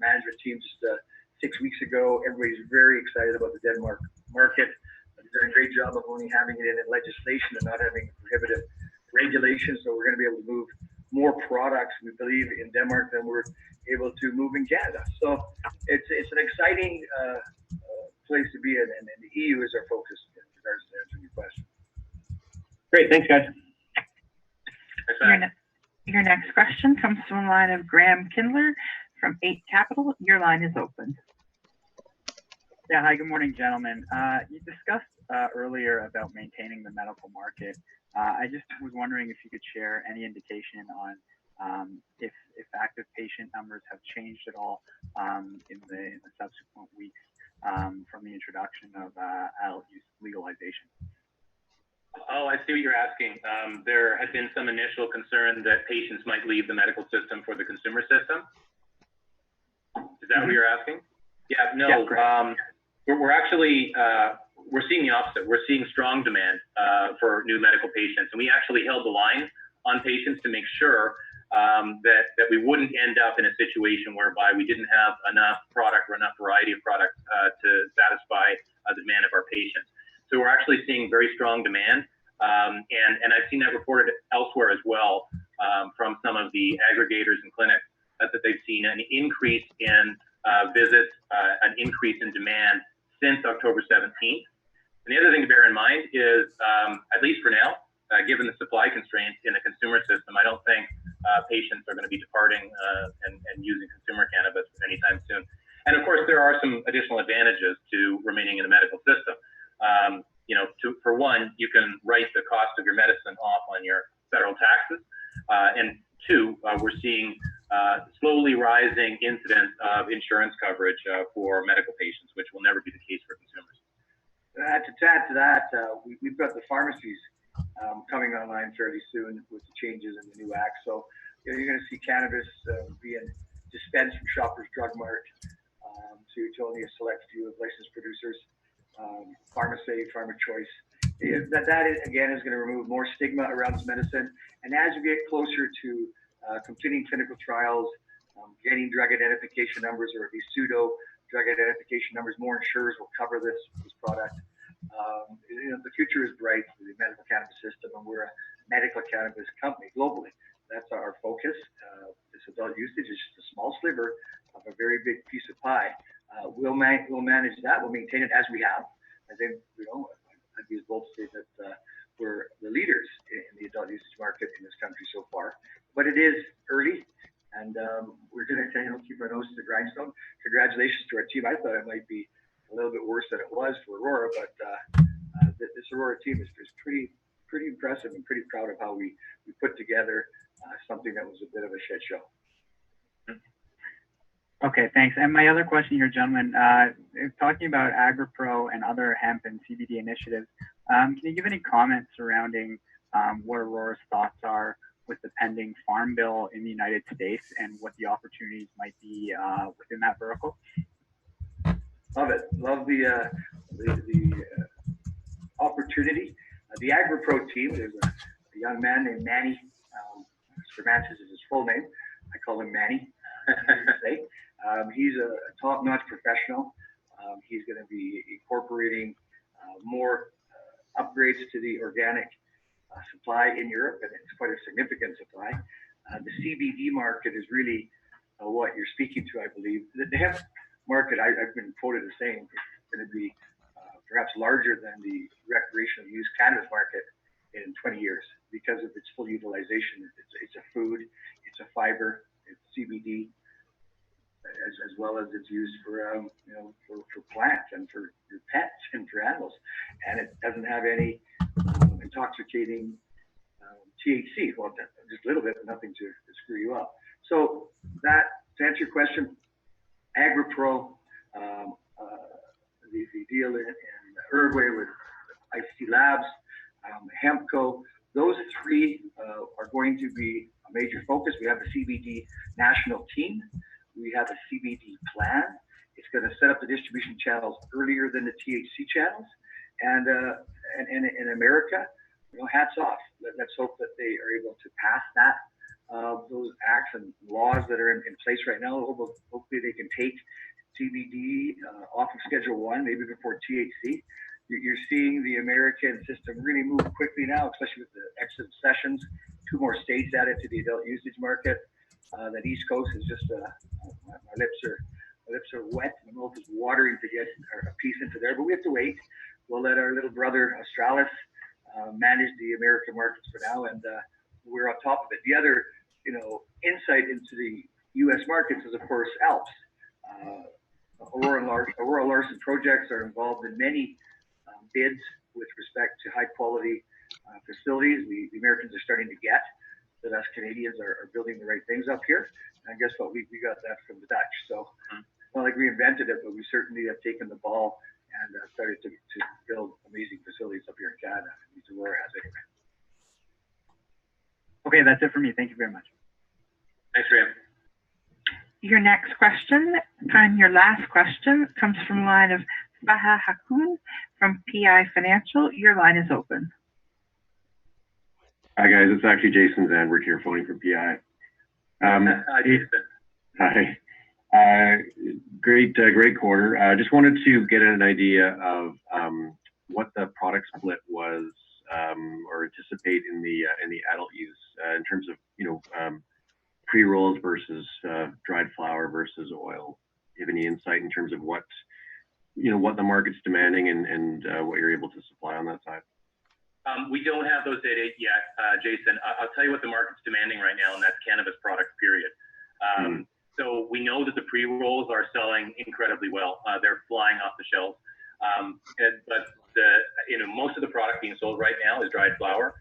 management team just 6 weeks ago. Everybody's very excited about the Denmark market. They've done a great job of only having it in legislation and not having prohibitive regulations, so we're going to be able to move more products, we believe, in Denmark than we're able to move in Canada. So it's an exciting place to be in, and the EU is our focus in regards to answering your question. Great, thanks, guys. Your next question comes from the line of Graham Kindler from 8 Capital. Your line is open. Yeah, hi, good morning, gentlemen. You discussed earlier about maintaining the medical market. I just was wondering if you could share any indication on if active patient numbers have changed at all in the subsequent weeks from the introduction of adult use legalization. Oh, I see what you're asking. There had been some initial concern that patients might leave the medical system for the consumer system. Is that what you're asking? Yeah, no. Yeah, we're actually we're seeing the opposite. We're seeing strong demand for new medical patients, and we actually held the line on patients to make sure that we wouldn't end up in a situation whereby we didn't have enough product or enough variety of product to satisfy the demand of our patients. So we're actually seeing very strong demand, and I've seen that reported elsewhere as well. from some of the aggregators and clinics that they've seen an increase in visits, an increase in demand since October 17th. And the other thing to bear in mind is, at least for now, given the supply constraints in the consumer system, I don't think patients are going to be departing and using consumer cannabis anytime soon. And of course, there are some additional advantages to remaining in the medical system. For one, you can write the cost of your medicine off on your federal taxes. And two, we're seeing slowly rising incidence of insurance coverage for medical patients, which will never be the case for consumers. To add to that, we've got the pharmacies coming online fairly soon with the changes in the new act. So you're going to see cannabis being dispensed from Shoppers Drug Mart to only a select few of licensed producers, PharmaSave, PharmaChoice. That again is going to remove more stigma around this medicine. And as we get closer to completing clinical trials, getting drug identification numbers, or at least pseudo drug identification numbers, more insurers will cover this product. The future is bright for the medical cannabis system, and we're a medical cannabis company globally. That's our focus. This adult usage is just a small sliver of a very big piece of pie. We'll manage that. We'll maintain it as we have. I think, I'd be as bold to say that we're the leaders in the adult usage market in this country so far. But it is early, and we're going to keep our nose to the grindstone. Congratulations to our team. I thought it might be a little bit worse than it was for Aurora, but this Aurora team is pretty impressive, and pretty proud of how we put together something that was a bit of a shit show. Okay, thanks. And my other question here, gentlemen, talking about AgriPro and other hemp and CBD initiatives, can you give any comments surrounding what Aurora's thoughts are with the pending Farm Bill in the United States and what the opportunities might be within that vertical? Love it. Love the opportunity. The AgriPro team, there's a young man named Manny. Spermantis is his full name. I call him Manny. He's a top-notch professional. He's going to be incorporating more upgrades to the organic supply in Europe, and it's quite a significant supply. The CBD market is really what you're speaking to, I believe. The hemp market, I've been quoted as saying, it's going to be perhaps larger than the recreational use cannabis market in 20 years because of its full utilization. It's a food, it's a fiber, it's CBD, as well as it's used for plants and for your pets and for animals, and it doesn't have any intoxicating THC. Well, just a little bit, but nothing to screw you up. So that, to answer your question, AgriPro, the deal in Uruguay with IC Labs, Hempco, those three are going to be a major focus. We have a CBD national team. We have a CBD plan. It's going to set up the distribution channels earlier than the THC channels. And in America, hats off. Let's hope that they are able to pass that, those acts and laws that are in place right now. Hopefully they can take CBD off of Schedule 1, maybe before THC. You're seeing the American system really move quickly now, especially with the exit of Sessions, 2 more states added to the adult usage market. That East Coast is just, my lips are wet. My mouth is watering to get a piece into there, but we have to wait. We'll let our little brother Australis manage the American markets for now, and we're on top of it. The other, insight into the U.S. markets is, of course, Alps. Aurora Larson projects are involved in many bids with respect to high quality facilities. The Americans are starting to get that us Canadians are building the right things up here. And guess what? We got that from the Dutch. So it's not like we invented it, but we certainly have taken the ball and started to build amazing facilities up here in Canada. At least Aurora has anyway. Okay, that's it for me. Thank you very much. Thanks, Graham. Your next question, and your last question, comes from the line of Baha Hakoun from PI Financial. Your line is open. Hi guys, it's actually Jason Zandberg here, phoning from PI. Hi, Jason. Hi. Great quarter. Just wanted to get an idea of what the product split was or anticipate in the adult use in terms of pre-rolls versus dried flower versus oil? Do you have any insight in terms of what the market's demanding and what you're able to supply on that side? We don't have those data yet, Jason. I'll tell you what the market's demanding right now, and that's cannabis products, period. So we know that the pre-rolls are selling incredibly well. They're flying off the shelves. But most of the product being sold right now is dried flower.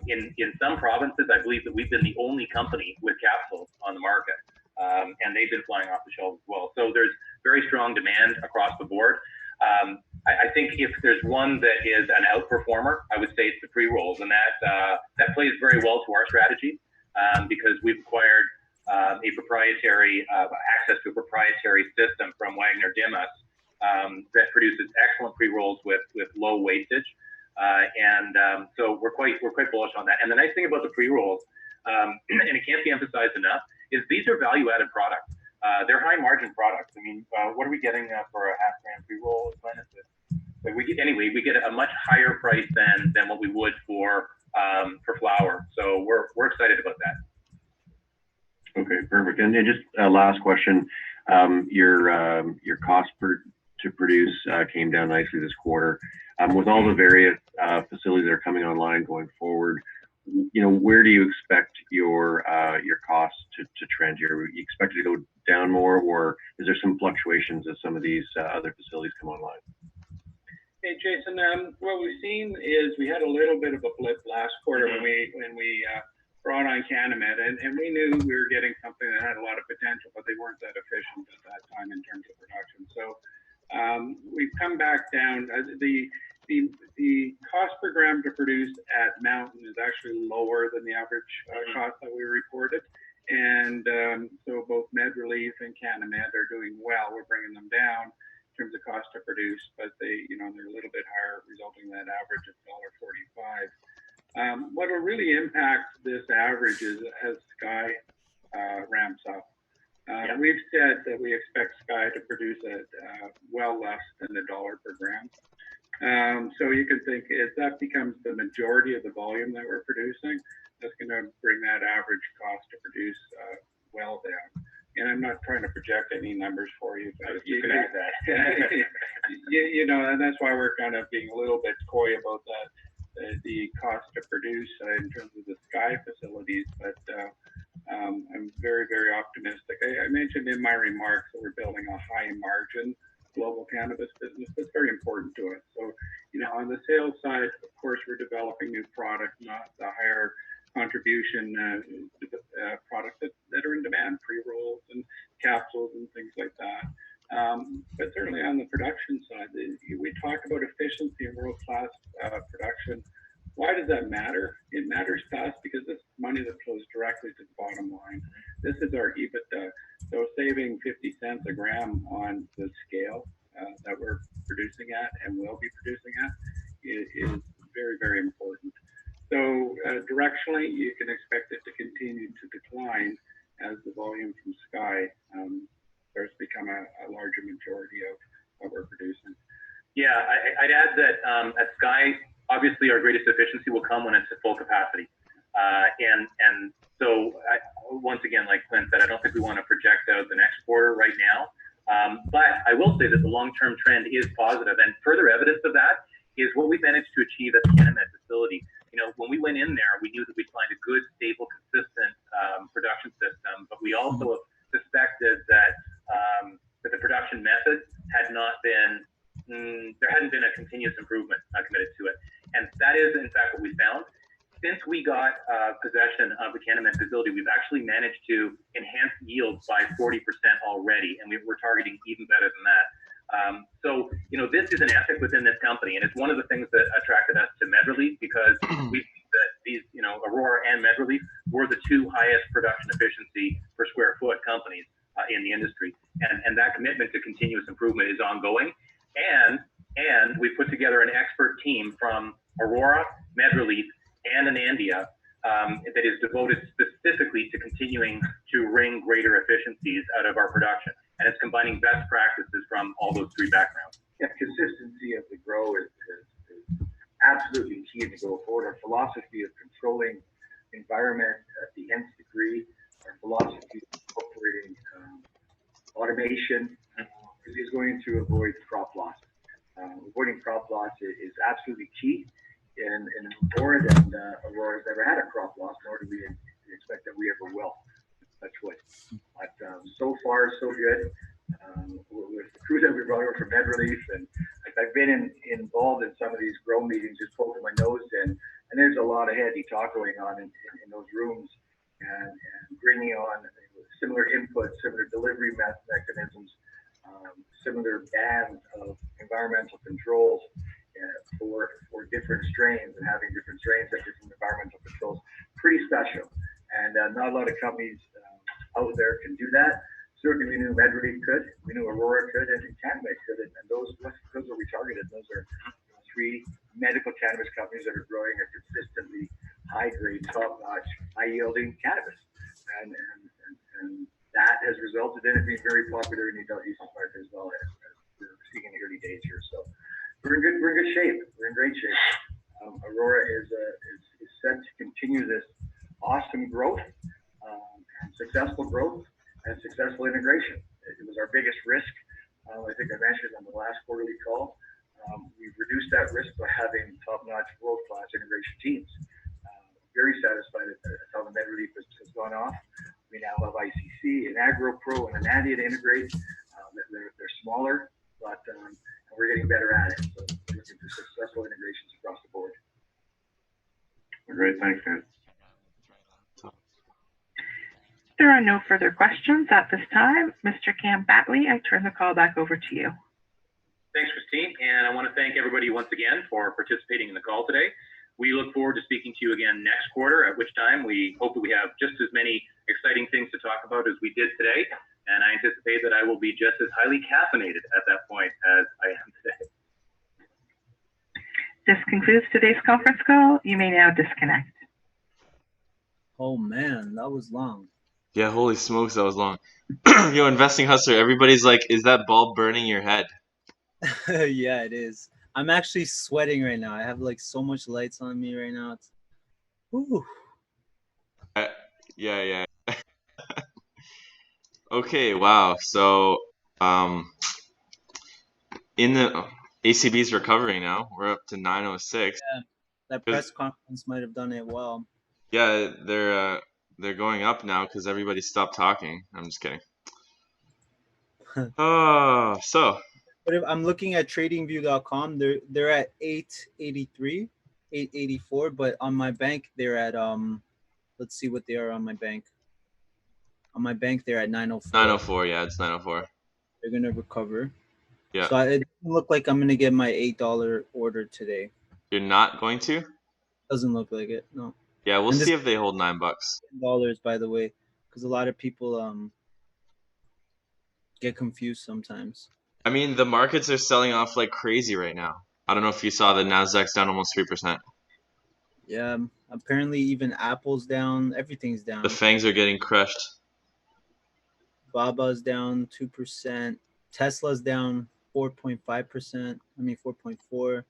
In some provinces, I believe that we've been the only company with capsules on the market, and they've been flying off the shelves as well. So there's very strong demand across the board. I think if there's one that is an outperformer, I would say it's the pre-rolls, and that plays very well to our strategy because we've acquired a proprietary access to a proprietary system from Wagner Dimas that produces excellent pre-rolls with low wastage, and so we're quite bullish on that. And the nice thing about the pre-rolls, and it can't be emphasized enough, is these are value-added products. They're high-margin products. I mean, what are we getting for a half-gram pre-roll? We get a much higher price than what we would for flower. So we're excited about that. Okay, perfect. And just last question, your cost to produce came down nicely this quarter. With all the various facilities that are coming online going forward, where do you expect your costs to trend here? You expect it to go down more, or is there some fluctuations as some of these other facilities come online? Hey, Jason, what we've seen is we had a little bit of a blip last quarter when we brought on Canamed, and we knew we were getting something that had a lot of potential, but they weren't that efficient at that time in terms of production. So we've come back down. The cost per gram to produce at Mountain is actually lower than the average cost that we reported. And so both Med Relief and Canamed are doing well. We're bringing them down in terms of cost to produce, but they're a little bit higher, resulting in that average of $1.45. What will really impact this average is as Sky ramps up. We've said that we expect Sky to produce at well less than $1 per gram. So you can think if that becomes the majority of the volume that we're producing, that's going to bring that average cost to produce well down. And I'm not trying to project any numbers for you, but you can add that. And that's why we're kind of being a little bit coy about that, the cost to produce in terms of the Sky facilities. But I'm very, very optimistic. I mentioned in my remarks that we're building a high margin global cannabis business. That's very important to us. So, on the sales side, of course, we're developing new products, not the higher contribution products that are in demand, pre-rolls and capsules and things like that. But certainly on the production side, we talk about efficiency and world-class production. Why does that matter? It matters to us because this is money that flows directly to the bottom line. This is our EBITDA. So saving 50 cents a gram on the scale that we're producing at and will be producing at is very, very important. So directionally, you can expect it to continue to decline as the volume from Sky starts to become a larger majority of what we're producing. Yeah, I'd add that at Sky, obviously our greatest efficiency will come when it's at full capacity. And so once again, like Clint said, I don't think we want to project out the next quarter right now. But I will say that the long-term trend is positive, and further evidence of that is what we managed to achieve at the Canamed facility. When we went in there, we knew that we'd find a good, stable, consistent production system, but we also suspected that the production method had not been, there hadn't been a continuous improvement committed to it. And that is, in fact, what we found. Since we got possession of the Canamed facility, we've actually managed to enhance yields by 40% already, and we're targeting even better than that. So, this is an ethic within this company, and it's one of the things that attracted us to Med Relief because we think that these, Aurora and Med Relief were the two highest production efficiency per square foot companies in the industry. And that commitment to continuous improvement is ongoing. And we put together an expert team from Aurora, Med Relief, and Anandia that is devoted specifically to continuing to wring greater efficiencies out of our production. And it's combining best practices from all those three backgrounds. Yeah, consistency of the grow is absolutely key to go forward. Our philosophy of controlling environment at the nth degree, our philosophy of incorporating automation is going to avoid crop loss. Avoiding crop loss is absolutely key in Aurora, and Aurora's never had a crop loss, nor do we expect that we ever will. Touch wood. But so far, so good. With the crews that we brought over from Med Relief, and I've been involved in some of these grow meetings, just poking my nose in, and there's a lot of heady talk going on in those rooms, and bringing on similar inputs, similar delivery mechanisms, similar bands of environmental controls for different strains, and having different strains at different environmental controls. Pretty special, and not a lot of companies out there can do that. Certainly, we knew Med Relief could, we knew Aurora could, and Canada could, and those are we targeted. Those are three medical cannabis companies that are growing a consistently high-grade, top-notch, high-yielding cannabis, and that has resulted in it being very popular in the adult use market as well, as we're seeing in the early days here. So we're in good shape. We're in great shape. Aurora is set to continue this awesome growth, and successful growth, and successful integration. It was our biggest risk. I think I mentioned on the last quarterly call. We've reduced that risk by having top-notch, world-class integration teams. Very satisfied at how the Med Relief has gone off. We now have ICC and AgroPro and Anandia to integrate. They're smaller, but we're getting better at it. So we're looking for successful integrations across the board. Great, thanks, guys. There are no further questions at this time. Mr. Cam Batley, I turn the call back over to you. Thanks, Christine. And I want to thank everybody once again for participating in the call today. We look forward to speaking to you again next quarter, at which time we hope that we have just as many exciting things to talk about as we did today. And I anticipate that I will be just as highly caffeinated at that point as I am today. This concludes today's conference call. You may now disconnect. Oh man, that was long. Yeah, holy smokes, that was long. Yo, Investing Hustler, everybody's like, is that bulb burning your head? Yeah, it is. I'm actually sweating right now. I have like so much lights on me right now. It's... Ooh. Yeah. Okay, wow. So, in the ACB's recovering now. We're up to 906. Yeah, that press conference might have done it well. Yeah, they're going up now because everybody stopped talking. I'm just kidding. So. But if I'm looking at TradingView.com, they're at 883, 884. But on my bank, they're at let's see what they are on my bank. On my bank, they're at 904. 904, yeah, it's 904. They're gonna recover. Yeah. So it doesn't look like I'm gonna get my $8 order today. You're not going to? Doesn't look like it. No. Yeah, we'll see if they hold $9. $10, by the way, because a lot of people get confused sometimes. I mean, the markets are selling off like crazy right now. I don't know if you saw the Nasdaq's down almost 3%. Yeah, apparently even Apple's down. Everything's down. The FANGs are getting crushed. Baba's down 2%. Tesla's down 4.5%. I mean 4.4.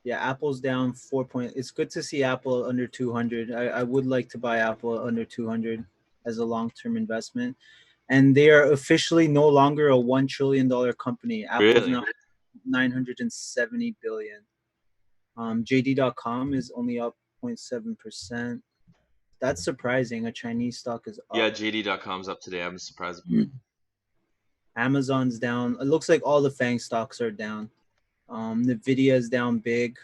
Yeah, Apple's down 4. It's good to see Apple under 200. I would like to buy Apple under 200 as a long-term investment. And they are officially no longer a $1 trillion company. Apple's now $970 billion. JD.com is only up 0.7%. That's surprising. A Chinese stock is up. Yeah, JD.com's up today. I'm surprised. Amazon's down. It looks like all the FANG stocks are down. Nvidia is down big.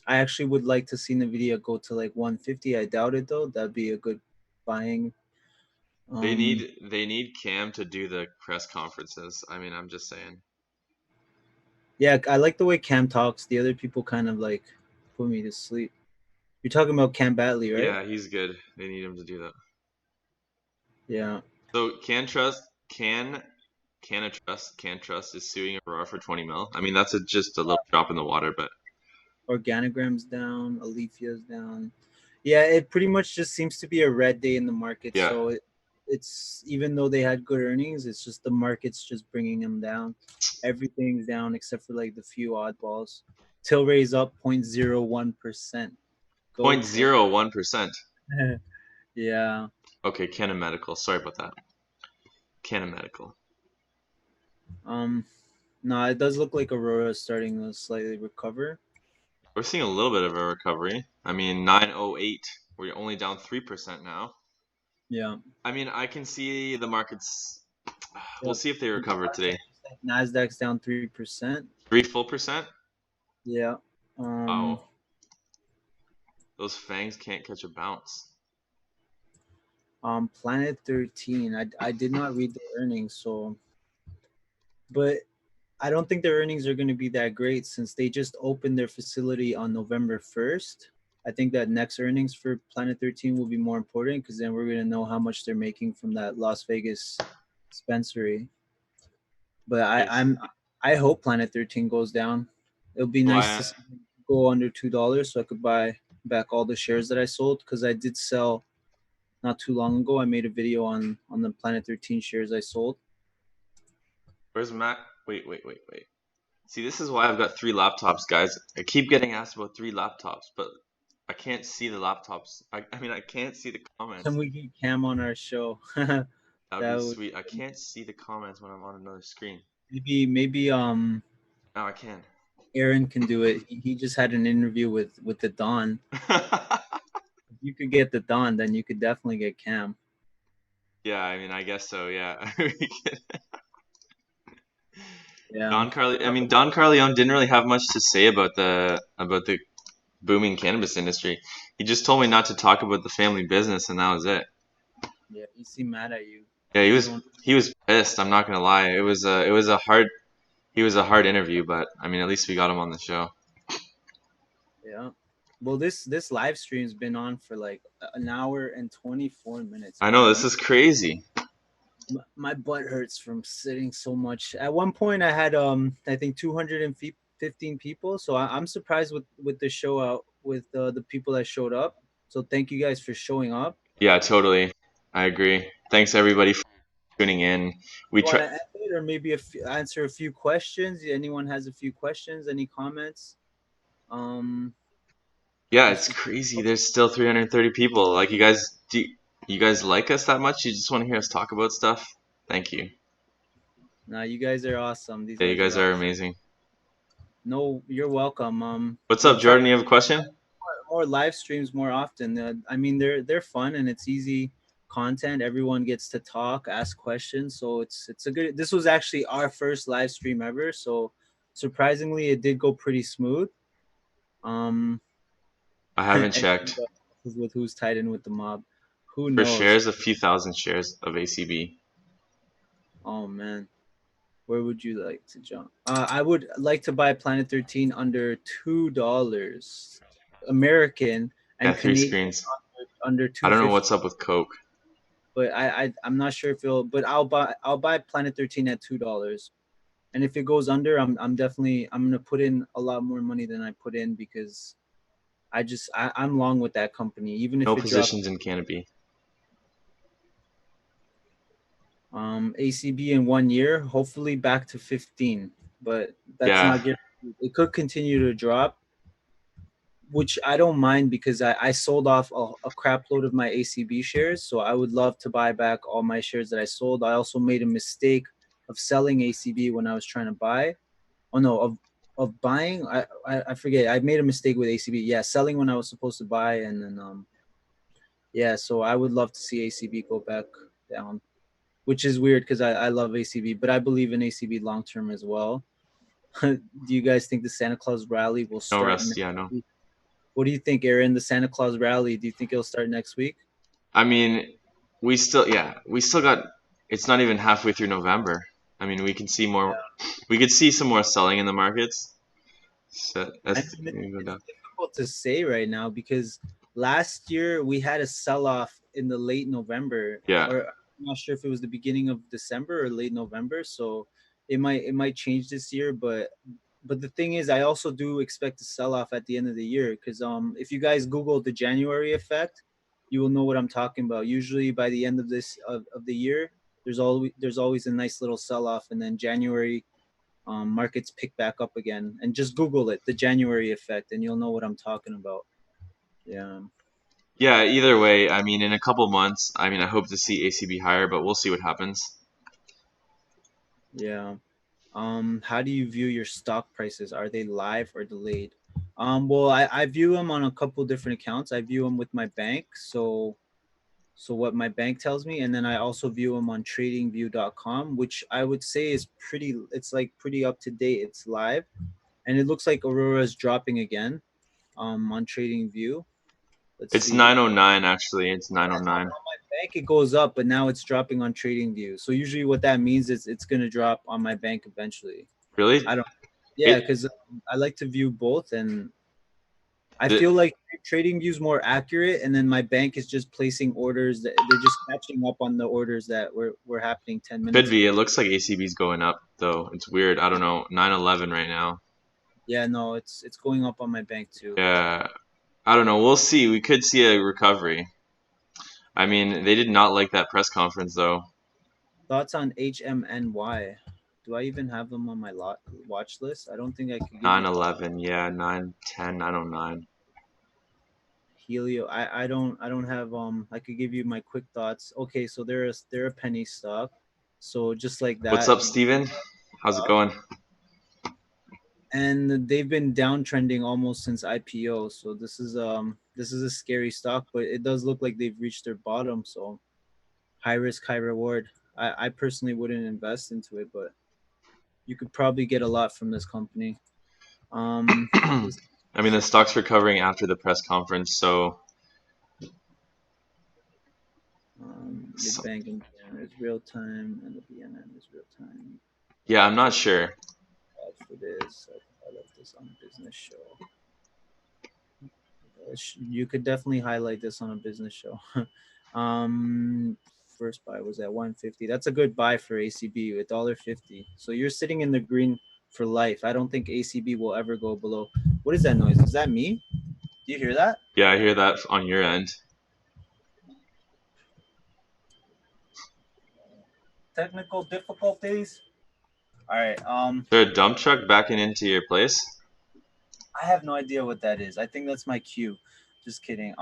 I actually would like to see Nvidia go to like 150. I doubt it though. That'd be a good buying. They need Cam to do the press conferences. I mean, I'm just saying. Yeah, I like the way Cam talks. The other people kind of like put me to sleep. You're talking about Cam Batley, right? Yeah, he's good. They need him to do that. Yeah. So Cantrust is suing Aurora for 20 mil. I mean, that's just a little drop in the water, but Organigram's down, Alethea's down. Yeah, it pretty much just seems to be a red day in the market. Yeah. So it's even though they had good earnings, it's just the market's just bringing them down. Everything's down except for like the few oddballs. Tilray's up 0.01%. 0.01%. Yeah. Okay, Canon Medical. Sorry about that. Canon Medical. No, it does look like Aurora is starting to slightly recover. We're seeing a little bit of a recovery. I mean, 908. We're only down 3% now. Yeah. I mean, I can see the markets. We'll see if they recover today. Nasdaq's down 3%. 3 full percent? Yeah. Wow. Those fangs can't catch a bounce. Planet 13. I did not read the earnings, so, but I don't think their earnings are going to be that great since they just opened their facility on November 1st. I think that next earnings for Planet 13 will be more important because then we're going to know how much they're making from that Las Vegas dispensary. But I hope Planet 13 goes down. It'll be nice to go under $2 so I could buy back all the shares that I sold because I did sell not too long ago. I made a video on the Planet 13 shares I sold. Where's Matt? Wait. See, this is why I've got 3 laptops, guys. I keep getting asked about 3 laptops, but I can't see the laptops. I mean, I can't see the comments. Can we get Cam on our show? That'd be sweet. I can't see the comments when I'm on another screen. Maybe Now I can. Aaron can do it. He just had an interview with the Don. If you could get the Don, then you could definitely get Cam. Yeah, I mean, I guess so. Yeah. Yeah. Don Carleone didn't really have much to say about the booming cannabis industry. He just told me not to talk about the family business, and that was it. Yeah, he seemed mad at you. Yeah, he was pissed. I'm not gonna lie. It was a hard interview, but I mean, at least we got him on the show. Yeah. Well, this live stream's been on for like an hour and 24 minutes. I know, this is crazy. My butt hurts from sitting so much. At one point, I had I think 215 people. So I'm surprised with the show out with the people that showed up. So thank you guys for showing up. Yeah, totally. I agree. Thanks everybody for tuning in. We try or maybe answer a few questions. Anyone has a few questions? Any comments? Yeah, it's crazy. There's still 330 people. Like, you guys like us that much? You just want to hear us talk about stuff? Thank you. No, you guys are awesome. Yeah, you guys are amazing. No, you're welcome. What's up, Jordan? You have a question? More live streams more often. I mean, they're fun and it's easy content. Everyone gets to talk, ask questions. So it's a good. This was actually our first live stream ever. So surprisingly, it did go pretty smooth. I haven't checked. With who's tied in with the mob, who knows? For shares, a few thousand shares of ACB. Oh man, where would you like to jump? I would like to buy Planet 13 under $2 American and Canadian screens. under $2. I don't know what's up with Coke. But I'm not sure if it'll. But I'll buy Planet 13 at $2. And if it goes under, I'm gonna put in a lot more money than I put in because I'm long with that company. Even if no it positions drops, in Canopy. ACB in 1 year, hopefully back to 15. But that's not guaranteed. It could continue to drop, which I don't mind because I sold off a crap load of my ACB shares. So I would love to buy back all my shares that I sold. I also made a mistake of selling ACB when I was trying to buy. Oh no, of buying. I forget. I made a mistake with ACB. Yeah, selling when I was supposed to buy, and then yeah. So I would love to see ACB go back down, which is weird because I love ACB, but I believe in ACB long term as well. Do you guys think the Santa Claus rally will start? No, Russ, yeah, no. What do you think, Aaron? The Santa Claus rally, do you think it'll start next week? I mean, we still got. It's not even halfway through November. I mean, we can see more. Yeah. We could see some more selling in the markets. So it's difficult to say right now because last year we had a sell-off in the late November. Yeah. Or I'm not sure if it was the beginning of December or late November. So it might change this year, but the thing is, I also do expect a sell-off at the end of the year because if you guys Google the January effect, you will know what I'm talking about. Usually by the end of the year, there's always a nice little sell-off, and then January markets pick back up again. And just Google it, the January effect, and you'll know what I'm talking about. Yeah. Yeah, either way, I mean, in a couple months, I mean, I hope to see ACB higher, but we'll see what happens. Yeah. How do you view your stock prices? Are they live or delayed? Well, I view them on a couple different accounts. I view them with my bank. So what my bank tells me, and then I also view them on tradingview.com, which I would say is it's like pretty up to date. It's live, and it looks like Aurora is dropping again on TradingView. Let's It's see. 909 actually. It's 909. On my bank it goes up, but now it's dropping on TradingView. So usually what that means is it's going to drop on my bank eventually. Really? I don't. Yeah, because I like to view both, and I feel like TradingView is more accurate, and then my bank is just placing orders that they're just catching up on the orders that were happening 10 minutes Could be. ago. It looks like ACB's going up though. It's weird. I don't know. 911 right now. Yeah, no, it's going up on my bank too. Yeah. I don't know. We'll see. We could see a recovery. I mean, they did not like that press conference though. Thoughts on HMNY? Do I even have them on my watch list? I don't think I could give 911, yeah, 910, 909. Helio. I don't have I could give you my quick thoughts. Okay, so they're a penny stock. So just like that. What's up, Steven? How's it going? And they've been downtrending almost since IPO. So this is a scary stock, but it does look like they've reached their bottom. So high risk, high reward. I personally wouldn't invest into it, but you could probably get a lot from this company. I mean, the stock's recovering after the press conference, so. The bank in is real time, and the BNN is real time. Yeah, I'm not sure. For this, I left this on business show. You could definitely highlight this on a business show. First buy was at 150. That's a good buy for ACB, $1.50. So you're sitting in the green for life. I don't think ACB will ever go below. What is that noise? Is that me? Do you hear that? Yeah, I hear that on your end. Technical difficulties. All right. Is there a dump truck backing into your place? I have no idea what that is. I think that's my cue. Just kidding.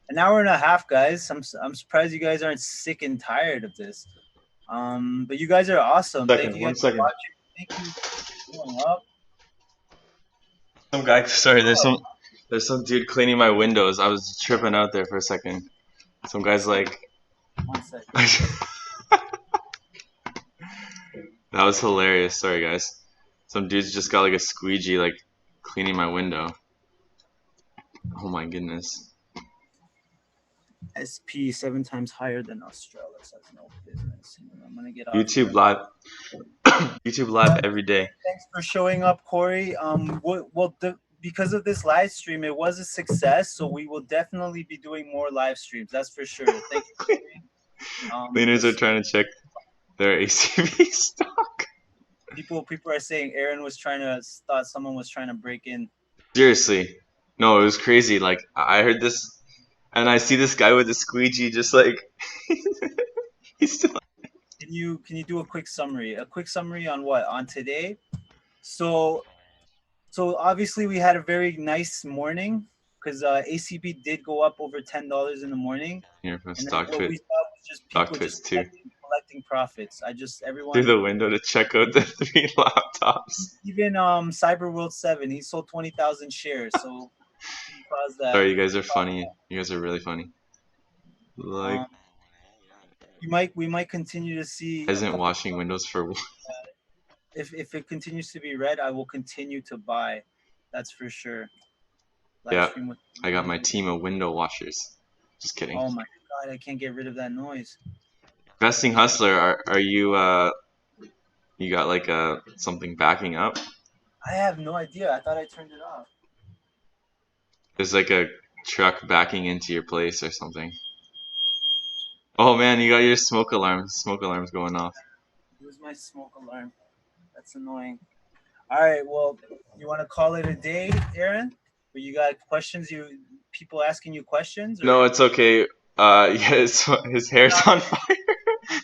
An hour and a half, guys. I'm surprised you guys aren't sick and tired of this. But you guys are awesome. Thank you guys for watching. Thank you for showing up. Some guy, sorry, there's some dude cleaning my windows. I was tripping out there for a second. Some guy's like. 1 second. That was hilarious. Sorry, guys. Some dude's just got like a squeegee, like cleaning my window. Oh my goodness. SP 7 times higher than Australis. Has no business. I'm gonna get off YouTube live. YouTube live every day. Thanks for showing up, Corey. Because of this live stream, it was a success. So we will definitely be doing more live streams. That's for sure. Thank you, Corey. Cleaners are trying to check their ACB stock. People are saying Aaron thought someone was trying to break in. Seriously, no, it was crazy. Like I heard this, and I see this guy with a squeegee, just like he's still. Can you do a quick summary? A quick summary on what? On today? So obviously we had a very nice morning because ACB did go up over $10 in the morning. Here from and stock what twist. we saw was just people just collecting profits. Everyone through the window to check out the 3 laptops. Even Cyberworld 7, he sold 20,000 shares. So he caused that. Sorry, you guys are funny. You guys are really funny. Like. We might continue to see. Isn't washing windows for. If it continues to be red, I will continue to buy. That's for sure. Yeah, I got my team of window washers. Just kidding. Oh my god, I can't get rid of that noise. Investing Hustler, are you you got like something backing up? I have no idea. I thought I turned it off. There's like a truck backing into your place or something. Oh man, you got your smoke alarms going off. It was my smoke alarm. That's annoying. All right, well, you want to call it a day, Aaron? Or you got questions? People asking you questions? Or? No, it's okay. Yeah, his hair's on fire.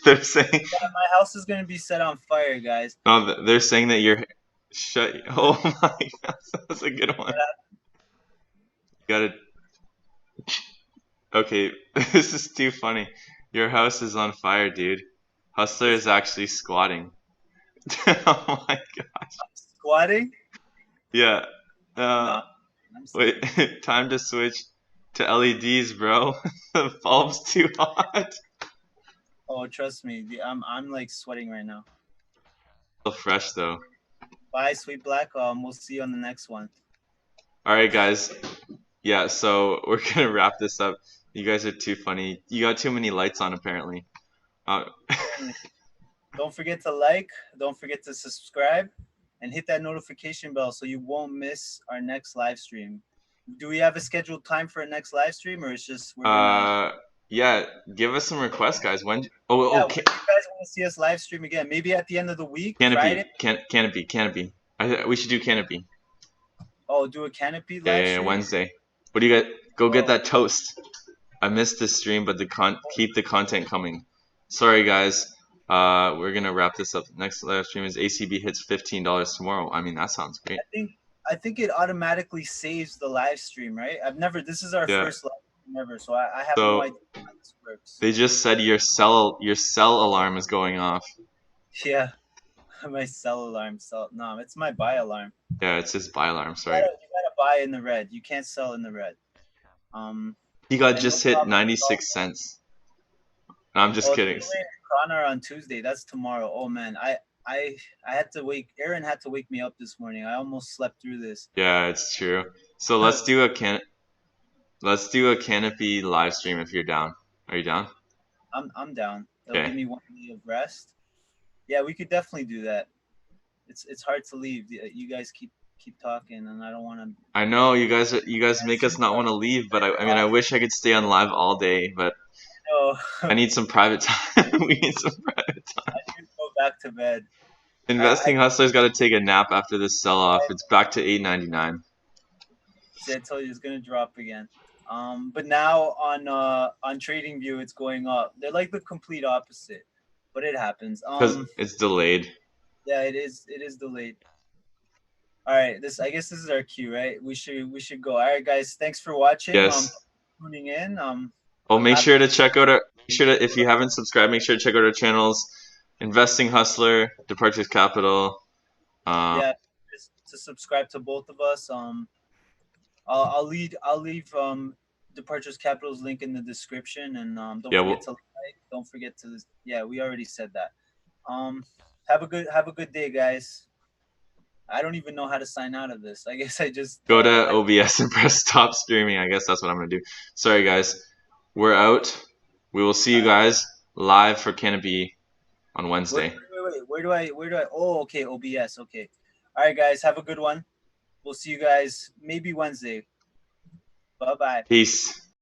They're saying. Yeah, my house is gonna be set on fire, guys. No, they're saying that you're. Shut. Oh my God, that's a good one. You gotta. Okay, this is too funny. Your house is on fire, dude. Hustler is actually squatting. Oh my gosh. Squatting? Yeah. No. Wait, time to switch to LEDs, bro. The bulb's too hot. Oh, trust me, I'm like sweating right now. Still fresh though. Bye, Sweet Black. We'll see you on the next one. All right, guys. Yeah, so we're gonna wrap this up. You guys are too funny. You got too many lights on, apparently. Don't forget to like. Don't forget to subscribe, and hit that notification bell so you won't miss our next live stream. Do we have a scheduled time for a next live stream, or it's just we're gonna? Yeah. Give us some requests, guys. When? Yeah, when do you guys want to see us live stream again? Maybe at the end of the week, Friday. Canopy. We should do Canopy. Oh, do a Canopy live stream? Yeah, Wednesday. What do you got? Go get that toast. I missed this stream, but keep the content coming. Sorry, guys. We're gonna wrap this up. Next live stream is ACB hits $15 tomorrow. I mean, that sounds great. I think it automatically saves the live stream, right? This is our first live stream ever, so I have no idea how this works. They just said your cell alarm is going off. Yeah, my cell alarm. No, it's my buy alarm. Yeah, it's just buy alarm. Sorry. You gotta buy in the red. You can't sell in the red. He got just hit 96 cents. No, I'm just kidding. Connor on Tuesday. That's tomorrow. Oh man, I had to wake. Aaron had to wake me up this morning. I almost slept through this. Yeah, it's true. So let's do a Canopy live stream if you're down. Are you down? I'm down. It'll give me 1 day of rest. Yeah, we could definitely do that. It's hard to leave. You guys keep talking, and I don't want to. I know you guys make us not want to leave, but I mean I wish I could stay on live all day, but I need some private time. We need some private time. I need to go back to bed. Investing Hustler's got to take a nap after this sell-off. It's back to $8.99. See, I told you it's gonna drop again. But now on TradingView it's going up. They're like the complete opposite, but it happens. Because it's delayed. Yeah, it is delayed. All right, I guess this is our cue, right? We should go. All right, guys, thanks for watching. Yes. Tuning in. Make sure to check out if you haven't subscribed, make sure to check out our channels. Investing Hustler, Departures Capital. Yeah, just to subscribe to both of us. I'll leave Departures Capital's link in the description, and don't forget to like. Don't forget to we already said that. Have a good day, guys. I don't even know how to sign out of this. I guess I just go to OBS and press stop streaming. I guess that's what I'm gonna do. Sorry, guys. We're out. We will see you guys live for Canopy on Wednesday. Wait. Where do I? Oh, okay. OBS. Okay. All right, guys. Have a good one. We'll see you guys maybe Wednesday. Bye-bye. Peace.